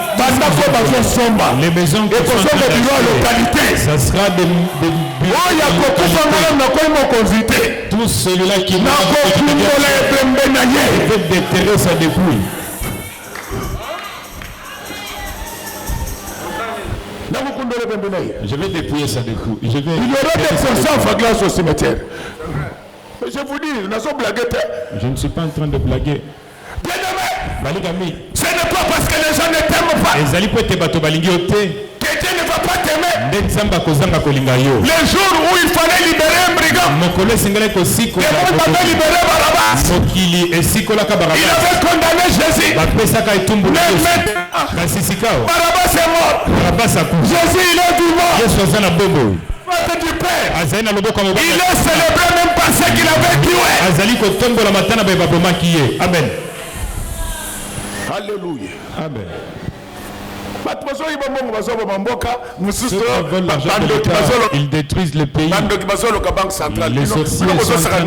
Les maisons qui sont en train d'acheter, ça sera des tout celui-là qui va déterrer sa dépouille. Je vais dépouiller sa dépouille. Il y aura des personnes en glace au cimetière. Je vous dis, nous sommes blagués. Je ne suis pas en train de blaguer. Bien-aimé, ce n'est pas parce que les gens ne t'aiment pas que Dieu ne va pas t'aimer. Les jours où il fallait libérer un brigand, Dieu avait libéré Barabbas. Il avait condamné Jésus. Mais Barabbas est mort. Jésus, il est vivant. Du Père. Il est célébré même par ce qu'il avait tué. Amen. Alléluia. Amen. Ils détruisent le pays. Les sorciers sont en train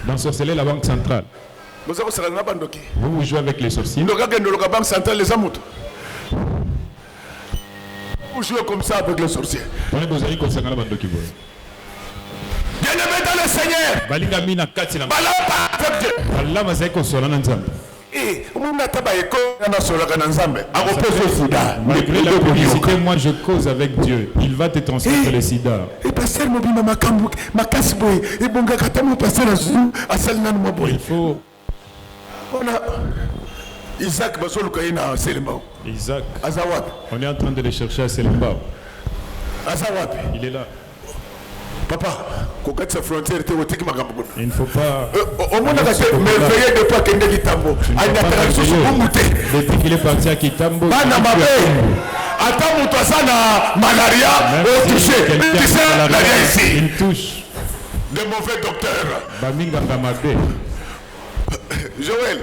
d'ensorceler la banque centrale. Vous jouez avec les sorciers. Vous jouez comme ça avec les sorciers. Bien-aimé dans le Seigneur. Malgré la publicité, moi je cause avec Dieu. Il va te transmettre le sida. Il faut. Isaac, on est en train de le chercher à Selembao. Il est là. Papa, il ne faut pas. Depuis qu'il est parti à Kitambo, il touche. De mauvais docteurs. Joël.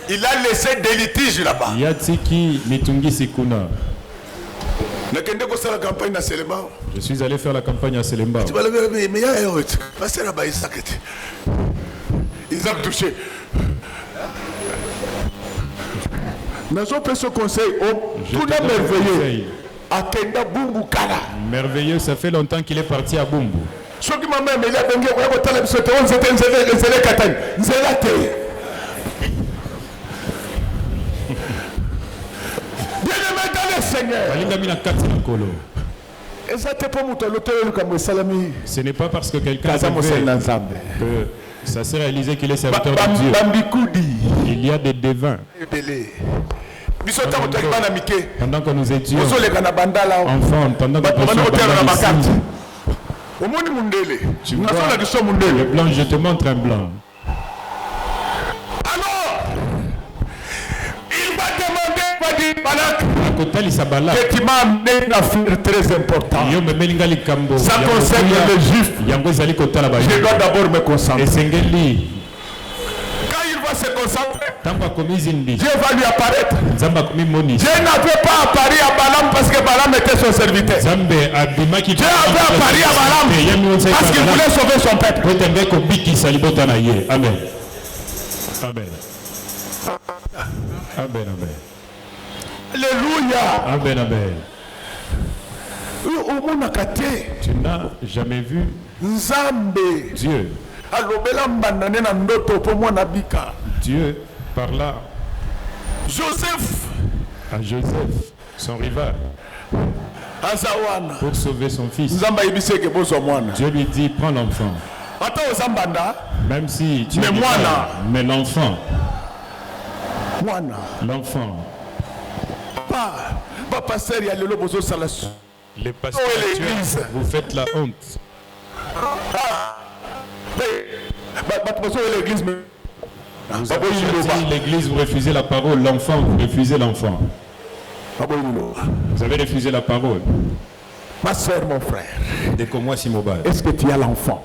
Il a laissé des litiges là-bas. Je suis allé faire la campagne à Selembao. Isaac touché. Nous avons fait ce conseil. Tout est merveilleux. Merveilleux, ça fait longtemps qu'il est parti à Bumbu. Ce n'est pas parce que quelqu'un que ça s'est réalisé qu'il est serviteur de Dieu. Il y a des devins. Pendant que nous étions enfants, pendant que nous étions tu vois le blanc, je te montre un blanc. Alors, il va demander que tu m'as amené une affaire très importante. Ça concerne les Juifs. Je dois d'abord me concentrer. Quand il va se concentrer, Dieu va lui apparaître. Dieu n'avait pas apparu à Balaam parce que Balaam était son serviteur. Dieu avait apparu à Balaam parce qu'il voulait sauver son peuple. Amen. Amen. Amen. Amen. Alléluia. Amen. Amen. Tu n'as jamais vu Dieu. Dieu parla à Joseph, son rival, pour sauver son fils. Dieu lui dit, prends l'enfant. Même si tu es mais l'enfant. Les pasteurs actuels, vous faites la honte. Vous avez choisi l'église, vous refusez la parole. L'enfant, vous refusez l'enfant. Vous avez refusé la parole. Ma soeur, mon frère, est-ce que tu as l'enfant?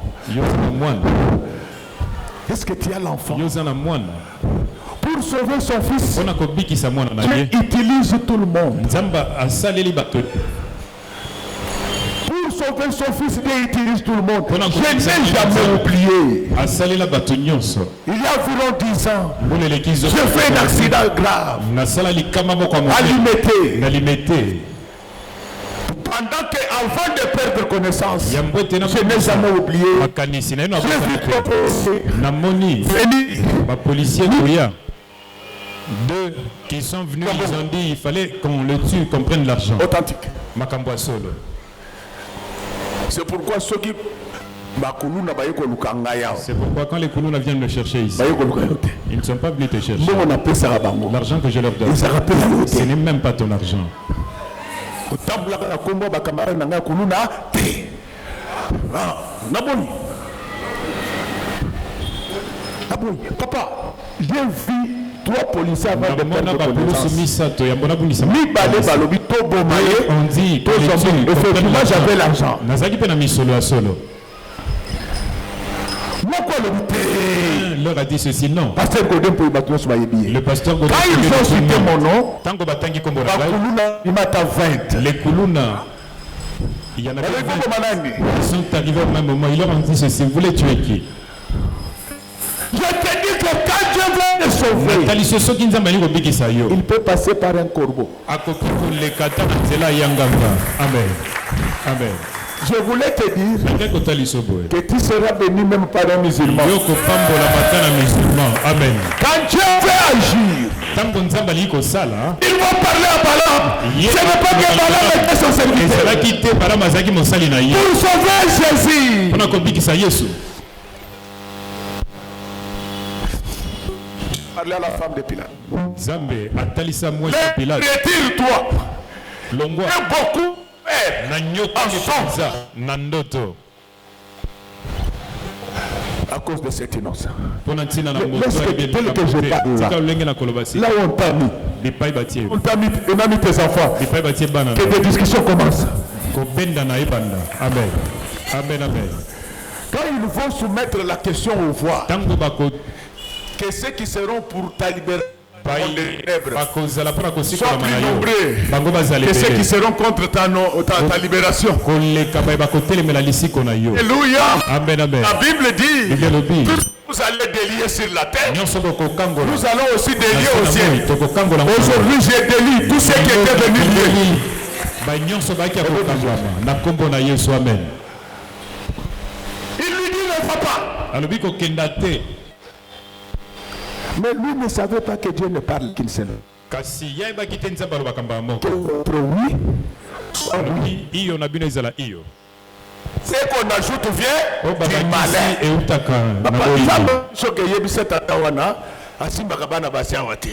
Est-ce que tu as l'enfant? Pour pour sauver son fils, mpona kobikisa mwana na ye Dieu utilise tout le monde. nzambe asaleli bato Pour sauver son fils, Dieu utilise tout le monde. On a Je compris ça. n'ai jamais oublié. asalela bato nyonso Il y a environ 10 ans, mbula eleki j'ai fait un accident grave nasala likama moko ya à moke Limete. na limete Pendant que, avant de perdre connaissance, ya mbwete na je n'ai jamais oublié. makanisi na ye na J'ai vu que namoni Félix, bapolisier koya deux qui sont venus ils ont dit il fallait qu'on le tue qu'on prenne l'argent authentique. makambo ya solo C'est pourquoi ceux qui bakuluna bayeko lukanga yao. c'est pourquoi quand les Kuluna viennent me chercher ici Bayeko lukanga yote. ils ne sont pas venus te chercher Mbongo na pesa ka bango. l'argent que je leur donne Ils se rappellent ce yote. n'est même pas ton argent Otambula ka kombo ba camarade na nga kuluna te. Ah, naboni. Naboni. Papa, j'ai vu 3 policiers avant de namona perdre bapulusu connaissance. misato ya mbona bungisa Mibale balobi to bomaye. on dit To sombo. Effectivement, j'avais l'argent. nazalaki mpe na misolo ya solo Moko lobi te. leur a dit ceci non Pasteur Godin pour bato so bayebi. le pasteur Godin Quand ils ont cité mon nom, tango batangi kombo na ngai bakuluna imata 20. les Kuluna il y en avait 20 ils sont arrivés au même moment ils leur ont dit ceci vous voulez tuer qui Je te dis que quand Dieu veut le sauver, nataliso soki nzambe alingi kobikisa yo il peut passer par un corbeau. akoki koleka ta na nzela ya nganga amen amen Je voulais te dire ngai kotaliso boye que tu seras béni même par un musulman. yo kopambola mata na musulman amen Quand Dieu veut agir, ntango nzambe alingi kosala il va parler à Balaam. Ye- Ce n'est pas que Balaam était son serviteur. ezalaki te balamu azalaki mosali na ye Pour sauver Jésus, mpona kobikisa yesu parler à la femme de Pilate. nzambe atalisa mwasi ya Mais pilate retire-toi. longwa Et beaucoup peur na nyokoki mpenza na ndoto à cause de cet innocent. mpona ntina na Mais moto laisse ayebi tel que je parle là. tika lolenge na koloba si Là où on t'a mis, bipai batie on t'a mis tes enfants. bipai batie bana Que des discussions commencent. kobenda na ebanda amen amen amen Quand ils vont soumettre la question aux voix, ntango que ceux qui seront pour ta libération bakozala mpona soient kosikolama na plus yo nombreux bango bazala que ceux qui ebele seront contre ta libération. koleka baye bakotelemela lisiko na yo Alléluia. amen amen La Bible dit, bible elobi vous allez délier sur la terre. nyonso bokokangola Nous allons aussi délier au na ciel. tokokangola Aujourd'hui, j'ai délié tous ceux qui étaient venus lier. banyonso bayaki ya kokangwama na nkombo na yesu amen Il lui dit ne va pas. alobi kokenda te Mais lui ne savait pas que Dieu ne parle qu'une seule. kasi yayebaki te nzambe alobaka mbala moko Entre oui, alobi iyo na bino ezala iyo c'est qu'on ajoute vient oyo du babakisi malin. eutaka na Papa, boyibi nzambe soki eyebisa tata wana asimbaka bana basi awa te.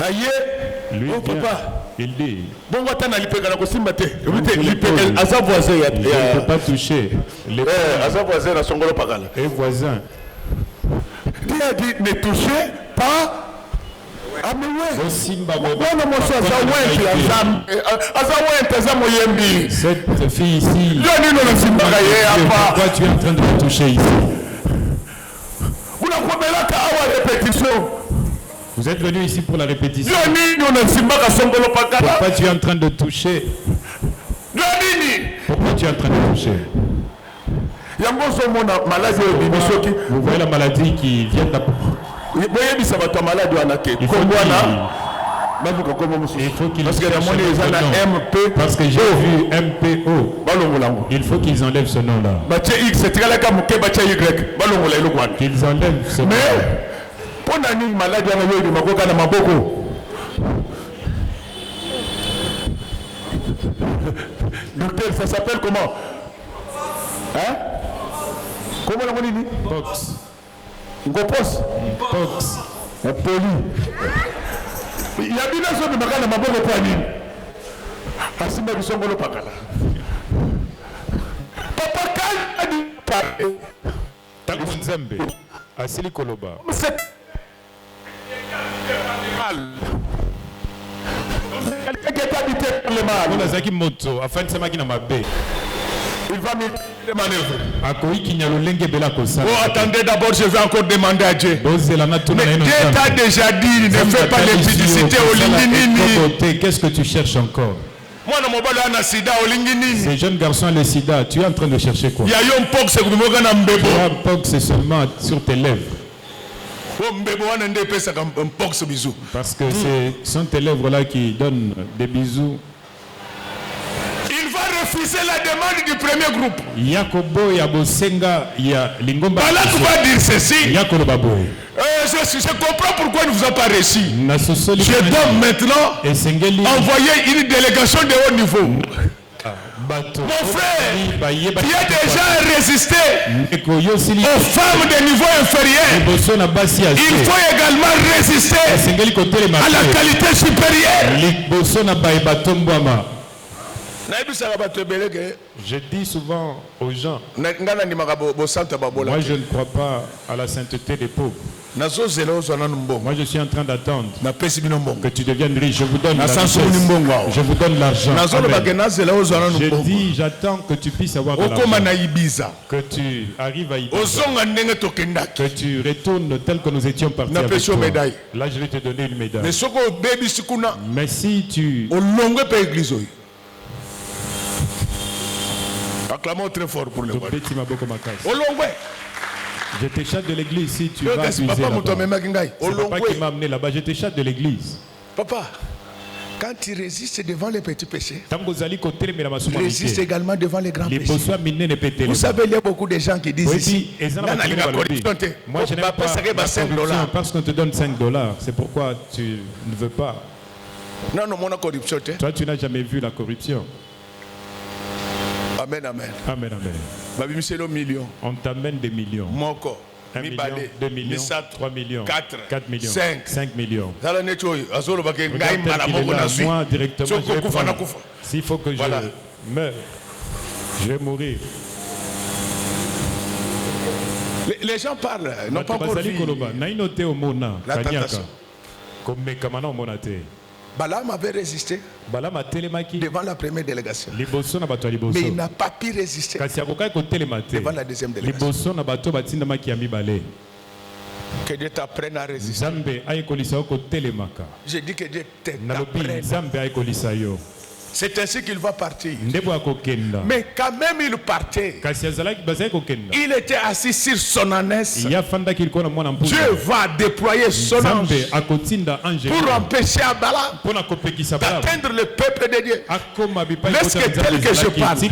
Aye, lui oh vient, papa, il dit bongo ata na lipeka na kosimba te. Ebite Donc, lipeka le aza voisin je ne ya peux pas toucher les aza voisin na songolo pakala. et voisins Dieu a dit ne touchez pas à mes ouais. osimba Wana moso aza wente aza wente aza moyembi. cette fille ici Yo nino nasimbaka ye apa. pourquoi tu es en train de me toucher ici Unakomelaka awa répétition. vous êtes venu ici pour la répétition Yo nino nasimbaka songolo pakala. pourquoi tu es en train de toucher Yo nini. pourquoi tu es en train de toucher Yango ozomona maladie oyo ebimi soki vous voyez la maladie qui vient boyebisa bato ya maladi wana ke il faut kombo wana qu'il- babuka kombo mosusu il faut qu'il parce que cherche namoni un eza autre na nom. mp parce que j'ai vu MPO balongola yango il faut qu'ils enlèvent ce nom là batie x etikalaka moke batie y balongola eloko wana qu'ils enlèvent ce nom mais mpo na nini maladi wana yo ebima koka na maboko docteur ça s'appelle comment hein kombo nango nini Pox ngopos Pox poli yabi nyonso obimaka na maboko mpo ya nini asimba biso ngolo pakala papa kadi ntango nzambe asili koloba quelqu'un qui est habité par le mal mpona azalaki moto afandisamaki na mabe il va multiplier de manœuvre. Oh, attendez d'abord, je vais encore demander à Dieu. Mais Dieu t'a déjà dit, ne fais pas l'impudicité au Linginini. Qu'est-ce que tu cherches encore? Ces jeunes garçons ont le sida, tu es en train de chercher quoi? Pox, c'est seulement sur tes lèvres. Parce que ce sont tes lèvres là qui donnent des bisous. Il va refuser la demande du premier groupe. Yakobo Yabosenga ya Lingomba. Voilà tu vas dire ceci. Yakobo Baboy. Je comprends pourquoi il ne vous a pas reçu. Je dois maintenant envoyer une délégation de haut niveau. Mon frère, tu as déjà résisté aux femmes de niveau inférieur. Il faut également résister à la qualité supérieure. Je dis souvent aux gens, moi je ne crois pas à la sainteté des pauvres. Moi je suis en train d'attendre que tu deviennes riche. Je vous donne l'argent. Je vous donne l'argent. Je dis, j'attends que tu puisses avoir de l'argent. Que tu arrives à Ibiza. Que tu retournes tel que nous étions partis avec toi. Là je vais te donner une médaille. Mais si tu... Acclamons très fort pour le roi. Je te chatte de l'église si tu vas abuser là-bas. C'est papa qui m'a amené là-bas. Je te chatte de l'église. Papa, quand tu résistes devant les petits péchés, résiste également devant les grands péchés. Vous savez, il y a beaucoup de gens qui disent ici, moi je n'aime pas la corruption parce qu'on te donne $5. C'est pourquoi tu ne veux pas. Toi, tu n'as jamais vu la corruption. Amen, amen. Amen, amen. On t'amène des millions. 1 million, 2 millions, 3 millions, 4 millions, 5 millions. Regarde moi directement, je vais prendre. S'il faut que je meure, je vais mourir. Les gens parlent, n'ont pas encore vu la tentation. Balaam avait résisté devant la première délégation. Mais il n'a pas pu résister devant la deuxième délégation. Que Dieu t'apprenne à résister. Je dis que Dieu t'apprenne. C'est ainsi qu'il va partir. Mais quand même il partait, il était assis sur son ânesse. Dieu va déployer son ange pour empêcher Balaam d'atteindre le peuple de Dieu. Laisse que tel que je parle, si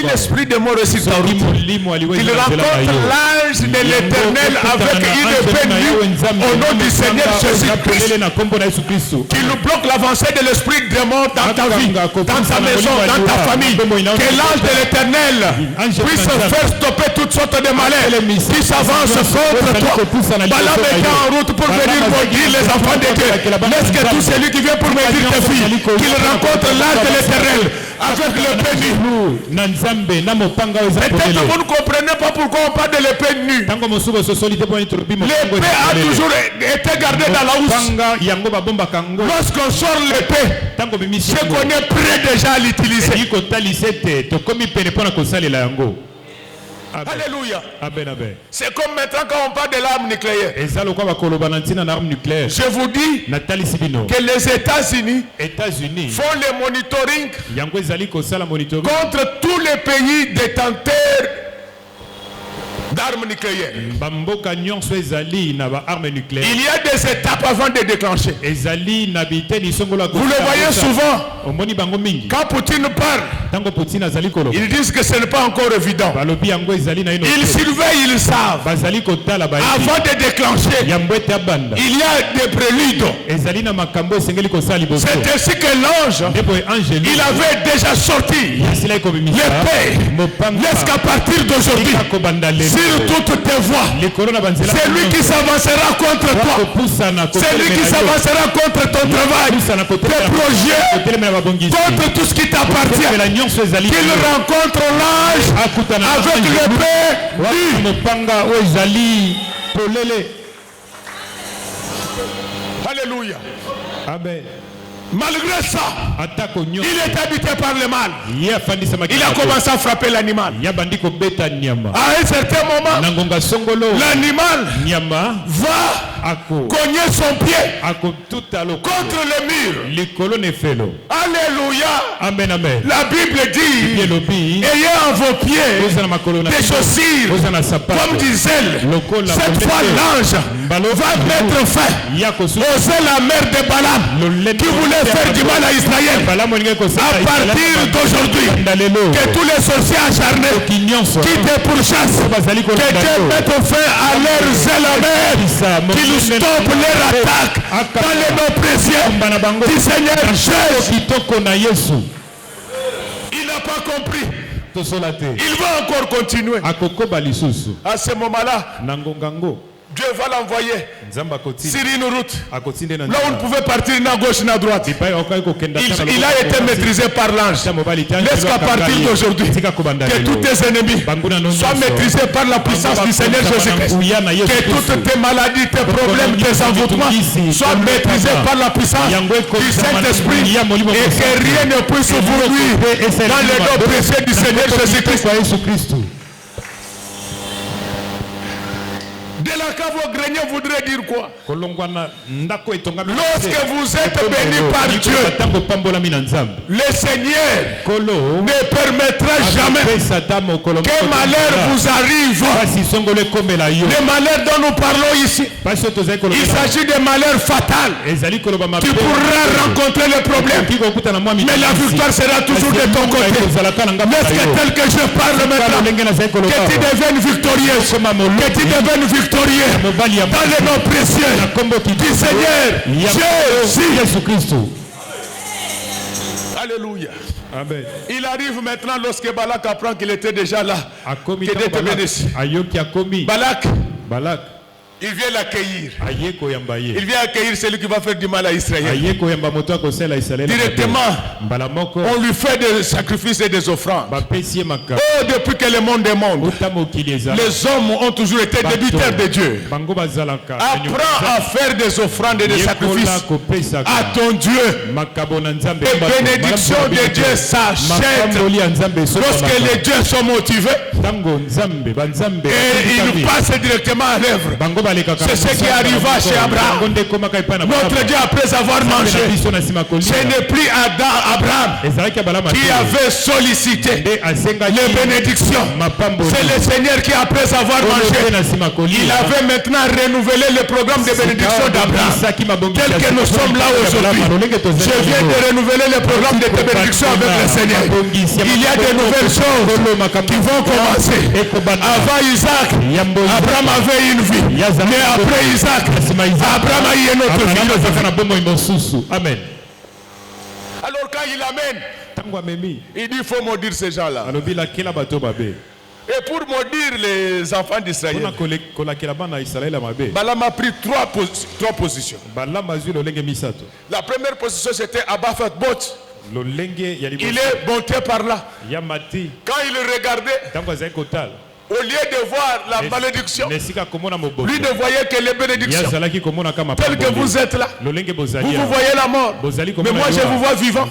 l'esprit de mort réussit en route, il rencontre l'ange de l'Éternel avec une épée nue au nom du Seigneur Jésus-Christ, qui nous bloque l'avancée de l'esprit de mort dans ta vie, dans ta maison, dans ta famille. Que l'ange de l'Éternel puisse faire stopper toutes sortes de malheurs qui s'avancent contre toi. Balaam est en route pour venir maudire les enfants de Dieu. Laisse que tout celui qui vient pour maudire tes filles, qu'il rencontre l'ange de l'Éternel avec l'épée nue. Peut-être que vous ne comprenez pas pourquoi on parle de l'épée nue. L'épée a toujours été gardée dans la housse. Lorsqu'on sort l'épée, je connais près déjà à l'utiliser. Alléluia. C'est comme maintenant quand on parle de l'arme nucléaire. Je vous dis que les États-Unis font le monitoring contre tous les pays détenteurs d'armes nucléaires. Il y a des étapes avant de déclencher. Vous le voyez souvent. Quand Poutine parle, ils disent que ce n'est pas encore évident. Ils surveillent, ils savent. Avant de déclencher, il y a des préludes. C'est ainsi que l'ange, il avait déjà sorti l'épée. Laisse qu'à partir d'aujourd'hui, sur toutes tes voies, c'est lui qui s'avancera contre toi. C'est lui qui s'avancera contre ton travail, tes projets, contre tout ce qui t'appartient. Qu'il rencontre l'ange avec l'épée. Alléluia. Amen. Malgré ça, il est habité par le mal. Il a commencé à frapper l'animal. À un certain moment, l'animal va cogner son pied contre le mur. Alléluia. Amen, amen. La Bible dit, ayez en vos pieds des chaussures comme des ailes. Cette fois, l'ange va mettre fin aux la mère de Balaam qui voulait faire du mal à Israël. À partir d'aujourd'hui, que tous les sorciers acharnés qui te pourchassent, que Dieu mette fin à leurs ailes, qui nous stoppe leur attaque dans les noms précieux du Seigneur Jésus. Il n'a pas compris. Il va encore continuer. À ce moment-là, Dieu va l'envoyer sur une route. Là où on pouvait partir ni à gauche ni à droite. Il a été maîtrisé par l'ange. Laisse qu'à partir d'aujourd'hui, que tous tes ennemis soient maîtrisés par la puissance du Seigneur Jésus-Christ. Que toutes tes maladies, tes problèmes, tes envoûtements soient maîtrisés par la puissance du Saint-Esprit. Et que rien ne puisse vous nuire dans les noms précieux du Seigneur Jésus-Christ. De la cave au grenier voudrait dire quoi? Lorsque vous êtes bénis par Dieu, le Seigneur ne permettra jamais que malheur vous arrive. Les malheurs dont nous parlons ici, il s'agit de malheurs fatals. Tu pourras rencontrer le problème, mais la victoire sera toujours de ton côté. Laisse que tel que je parle maintenant, que tu deviennes victorieux, que tu deviennes victorieux dans les noms précieux du Seigneur Jésus-Christ. Alléluia. Amen. Il arrive maintenant lorsque Balak apprend qu'il était déjà là. Balak, il vient l'accueillir. Il vient accueillir celui qui va faire du mal à Israël. Directement, on lui fait des sacrifices et des offrandes. Oh, depuis que le monde est monde, les hommes ont toujours été débiteurs de Dieu. Apprends à faire des offrandes et des sacrifices à ton Dieu. Les bénédictions de Dieu s'achètent lorsque les dieux sont motivés et ils passent directement à l'œuvre. C'est ce qui arriva chez Abraham. Notre Dieu, après avoir mangé, ce n'est plus Abraham qui avait sollicité les bénédictions. C'est le Seigneur qui, après avoir mangé, il avait maintenant renouvelé le programme de bénédiction d'Abraham. Tel que nous sommes là aujourd'hui, je viens de renouveler le programme de bénédiction avec le Seigneur. Il y a de nouvelles choses qui vont commencer. Avant Isaac, Abraham avait une vie. Mais après Isaac, Abraham a eu une autre vie. Amen. Alors quand il amène, il dit il faut maudire ces gens-là. Et pour maudire les enfants d'Israël, Balaam a pris trois positions. La première position c'était Abba-Phathbot. Il est monté par là. Quand il regardait, au lieu de voir la malédiction, lui ne voyait que les bénédictions. Tel que vous êtes là, vous voyez la mort, mais moi je vous vois vivant. Vous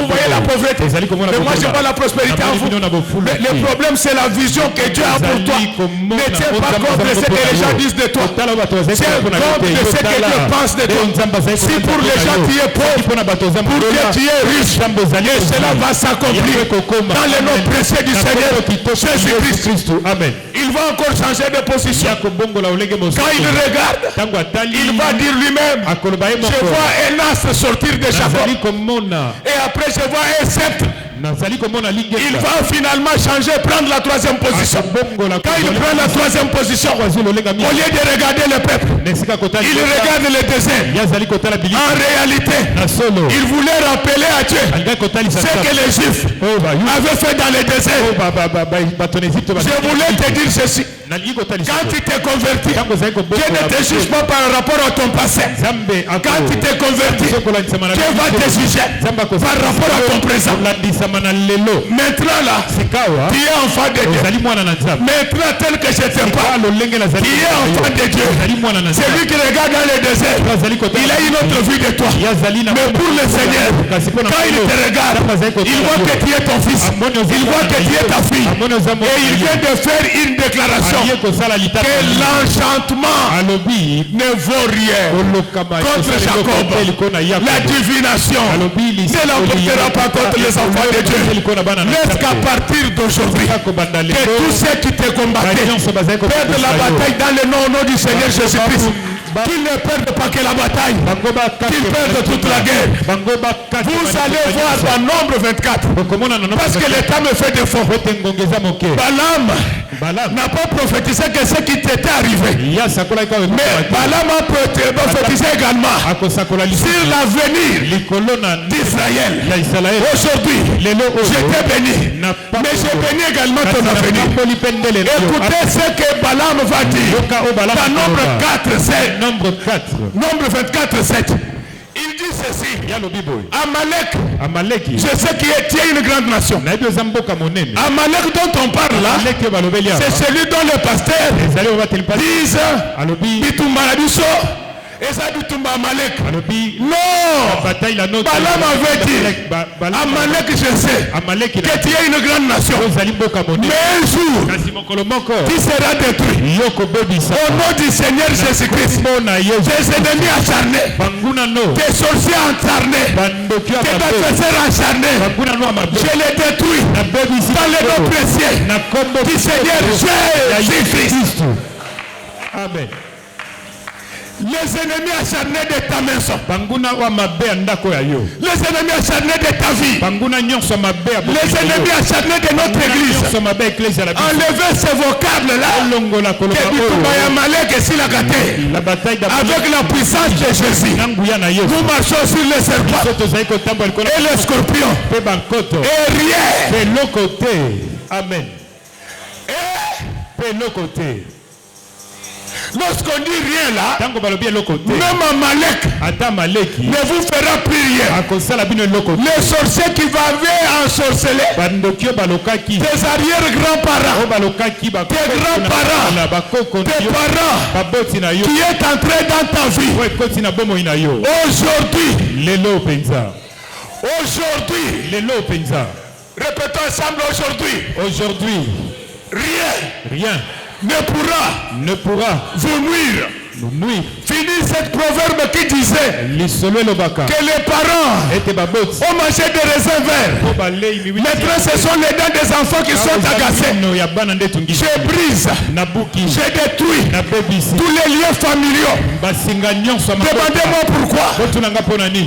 voyez la pauvreté, mais moi je vois la prospérité en vous. Mais le problème c'est la vision que Dieu a pour toi. Ne tiens pas compte de ce que les gens disent de toi. Tiens compte de ce que Dieu pense de toi. Si pour les gens tu es pauvre, pour Dieu tu es riche, et cela va s'accomplir dans le nom précieux du Seigneur Jésus-Christ. Amen. Il va encore changer de position. Quand il regarde, il va dire lui-même, je vois un astre sortir de Jacob. Et après je vois un sceptre. Il va finalement changer, prendre la troisième position. Quand il prend la troisième position, au lieu de regarder le peuple, il regarde le désert. En réalité, il voulait rappeler à Dieu ce que les Juifs avaient fait dans le désert. Je voulais te dire ceci. Quand tu t'es converti, Dieu ne te juge pas par rapport à ton passé. Quand tu t'es converti, Dieu va te juger par rapport à ton présent. Maintenant là, tu es enfant de Dieu. Maintenant tel que je te parle, tu es enfant de Dieu. C'est lui qui regarde dans le désert. Il a une autre vue de toi. Mais pour le Seigneur, quand il te regarde, il voit que tu es ton fils. Il voit que tu es ta fille. Et il vient de faire une déclaration que l'enchantement ne vaut rien contre Jacob. La divination ne l'emportera pas contre les enfants de Dieu. Laisse qu'à partir d'aujourd'hui, que tous ceux qui te combattaient perdent la bataille dans le nom du Seigneur Jésus-Christ. Qu'ils ne perdent pas que la bataille, qu'ils perdent toute la guerre. Vous allez voir dans Nombre 24, parce que l'État me fait défaut. Balaam n'a pas prophétisé que ce qui t'était arrivé. Mais Balaam a prophétisé également sur l'avenir d'Israël. Aujourd'hui, je t'ai béni, mais j'ai béni également ton avenir. Écoutez ce que Balaam va dire dans Nombre 4, 7. Nombre 4. Nombre 24, 7. Il dit ceci. Amalek, je sais qu'il est une grande nation. Amalek dont on parle là, c'est celui dont le pasteur disent et ça dit Tumba Amalek. Non. Balaam avait dit Amalek, je sais que tu es une grande nation. Mais un jour, tu seras détruit. Au nom du Seigneur Jésus-Christ, tes ennemis acharnés, tes sorciers acharnés, tes adversaires acharnés, je les détruis dans le nom précieux du Seigneur Jésus-Christ. Amen. Les ennemis acharnés de ta maison, les ennemis acharnés de ta vie, les ennemis acharnés de notre église, enlevez ce vocable là, avec la puissance de Jésus. Nous marchons sur les serpents et les scorpions et rien. Amen. Lorsqu'on dit rien là, même Amalek ne vous fera plus rien. Les sorciers qui avaient ensorcelé tes arrière-grands-parents, tes grands-parents, tes parents qui est entré dans ta vie, aujourd'hui, répétons ensemble aujourd'hui, rien ne pourra vous nuire. Finis cette proverbe qui disait que les parents ont mangé des raisins verts. Maintenant ce sont les dents des enfants qui sont agacés. Je brise, je détruis tous les liens familiaux. Demandez-moi pourquoi.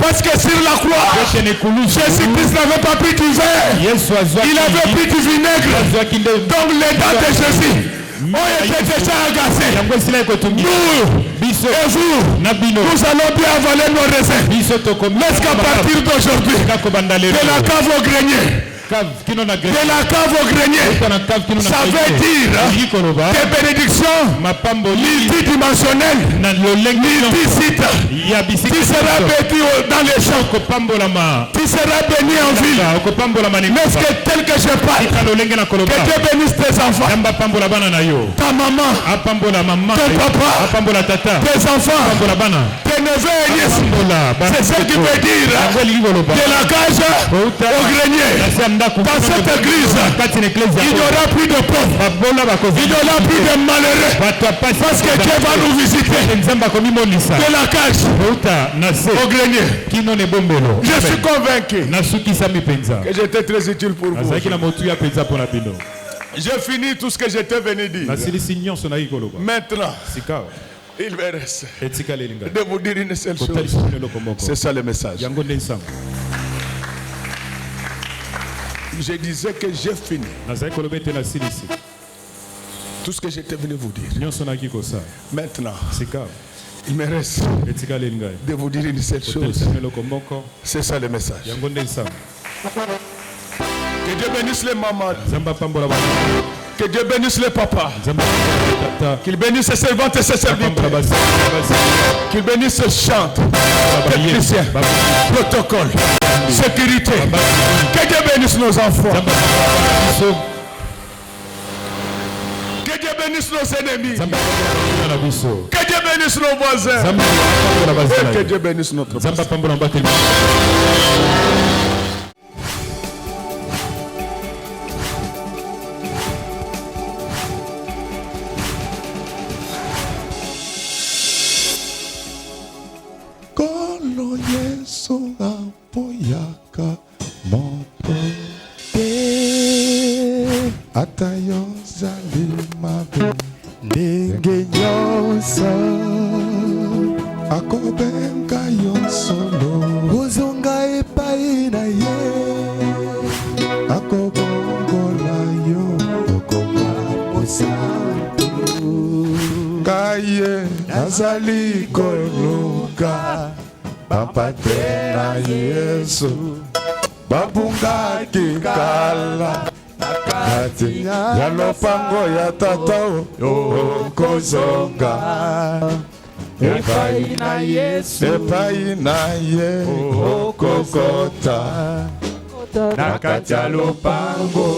Parce que sur la croix, Jésus-Christ n'avait pas pris du verre, il avait pris du vinaigre. Donc les dents de Jésus ont été déjà agacés. Nous et vous, nous allons bien avaler nos raisins. Laisse qu'à partir d'aujourd'hui, de la cave au grenier, ça veut dire des bénédictions multidimensionnelles, multisites. Tu seras béni dans les champs, tu seras béni en ville. Laisse que tel que je parle, que Dieu bénisse tes enfants, ta maman, ton papa, tes enfants, tes neveux et nièces. C'est ce qui veut dire de la cage au grenier. Dans cette église, il n'y aura plus de pauvres, il n'y aura plus de malheureux, parce que Dieu va nous visiter. De la cage au grenier. Je suis convaincu que j'étais très utile pour vous. J'ai fini tout ce que j'étais venu dire. Maintenant, il me reste de vous dire une seule chose. C'est ça le message. Je disais que j'ai fini tout ce que j'étais venu vous dire. Maintenant, il me reste de vous dire une seule chose. C'est ça le message. Que Dieu bénisse les mamans. Que Dieu bénisse les papas. Qu'il bénisse ses servantes et ses serviteurs. Qu'il bénisse ses chants, techniciens, protocole, sécurité. Que Dieu bénisse nos enfants. Que Dieu bénisse nos ennemis. Que Dieu bénisse nos voisins. Et que Dieu bénisse notre pasteur. Kolo Yesu apoyaka moto te atayo zali mabe ndenge nyonso akobenga yo solo ozonga epai na ye akobongola yo okoma mosantu kaye nazali koluka bapate na Yesu babungaki kala kati ya lopango ya tata okozonga epai na Yesu epai na ye okokota na kati ya lopango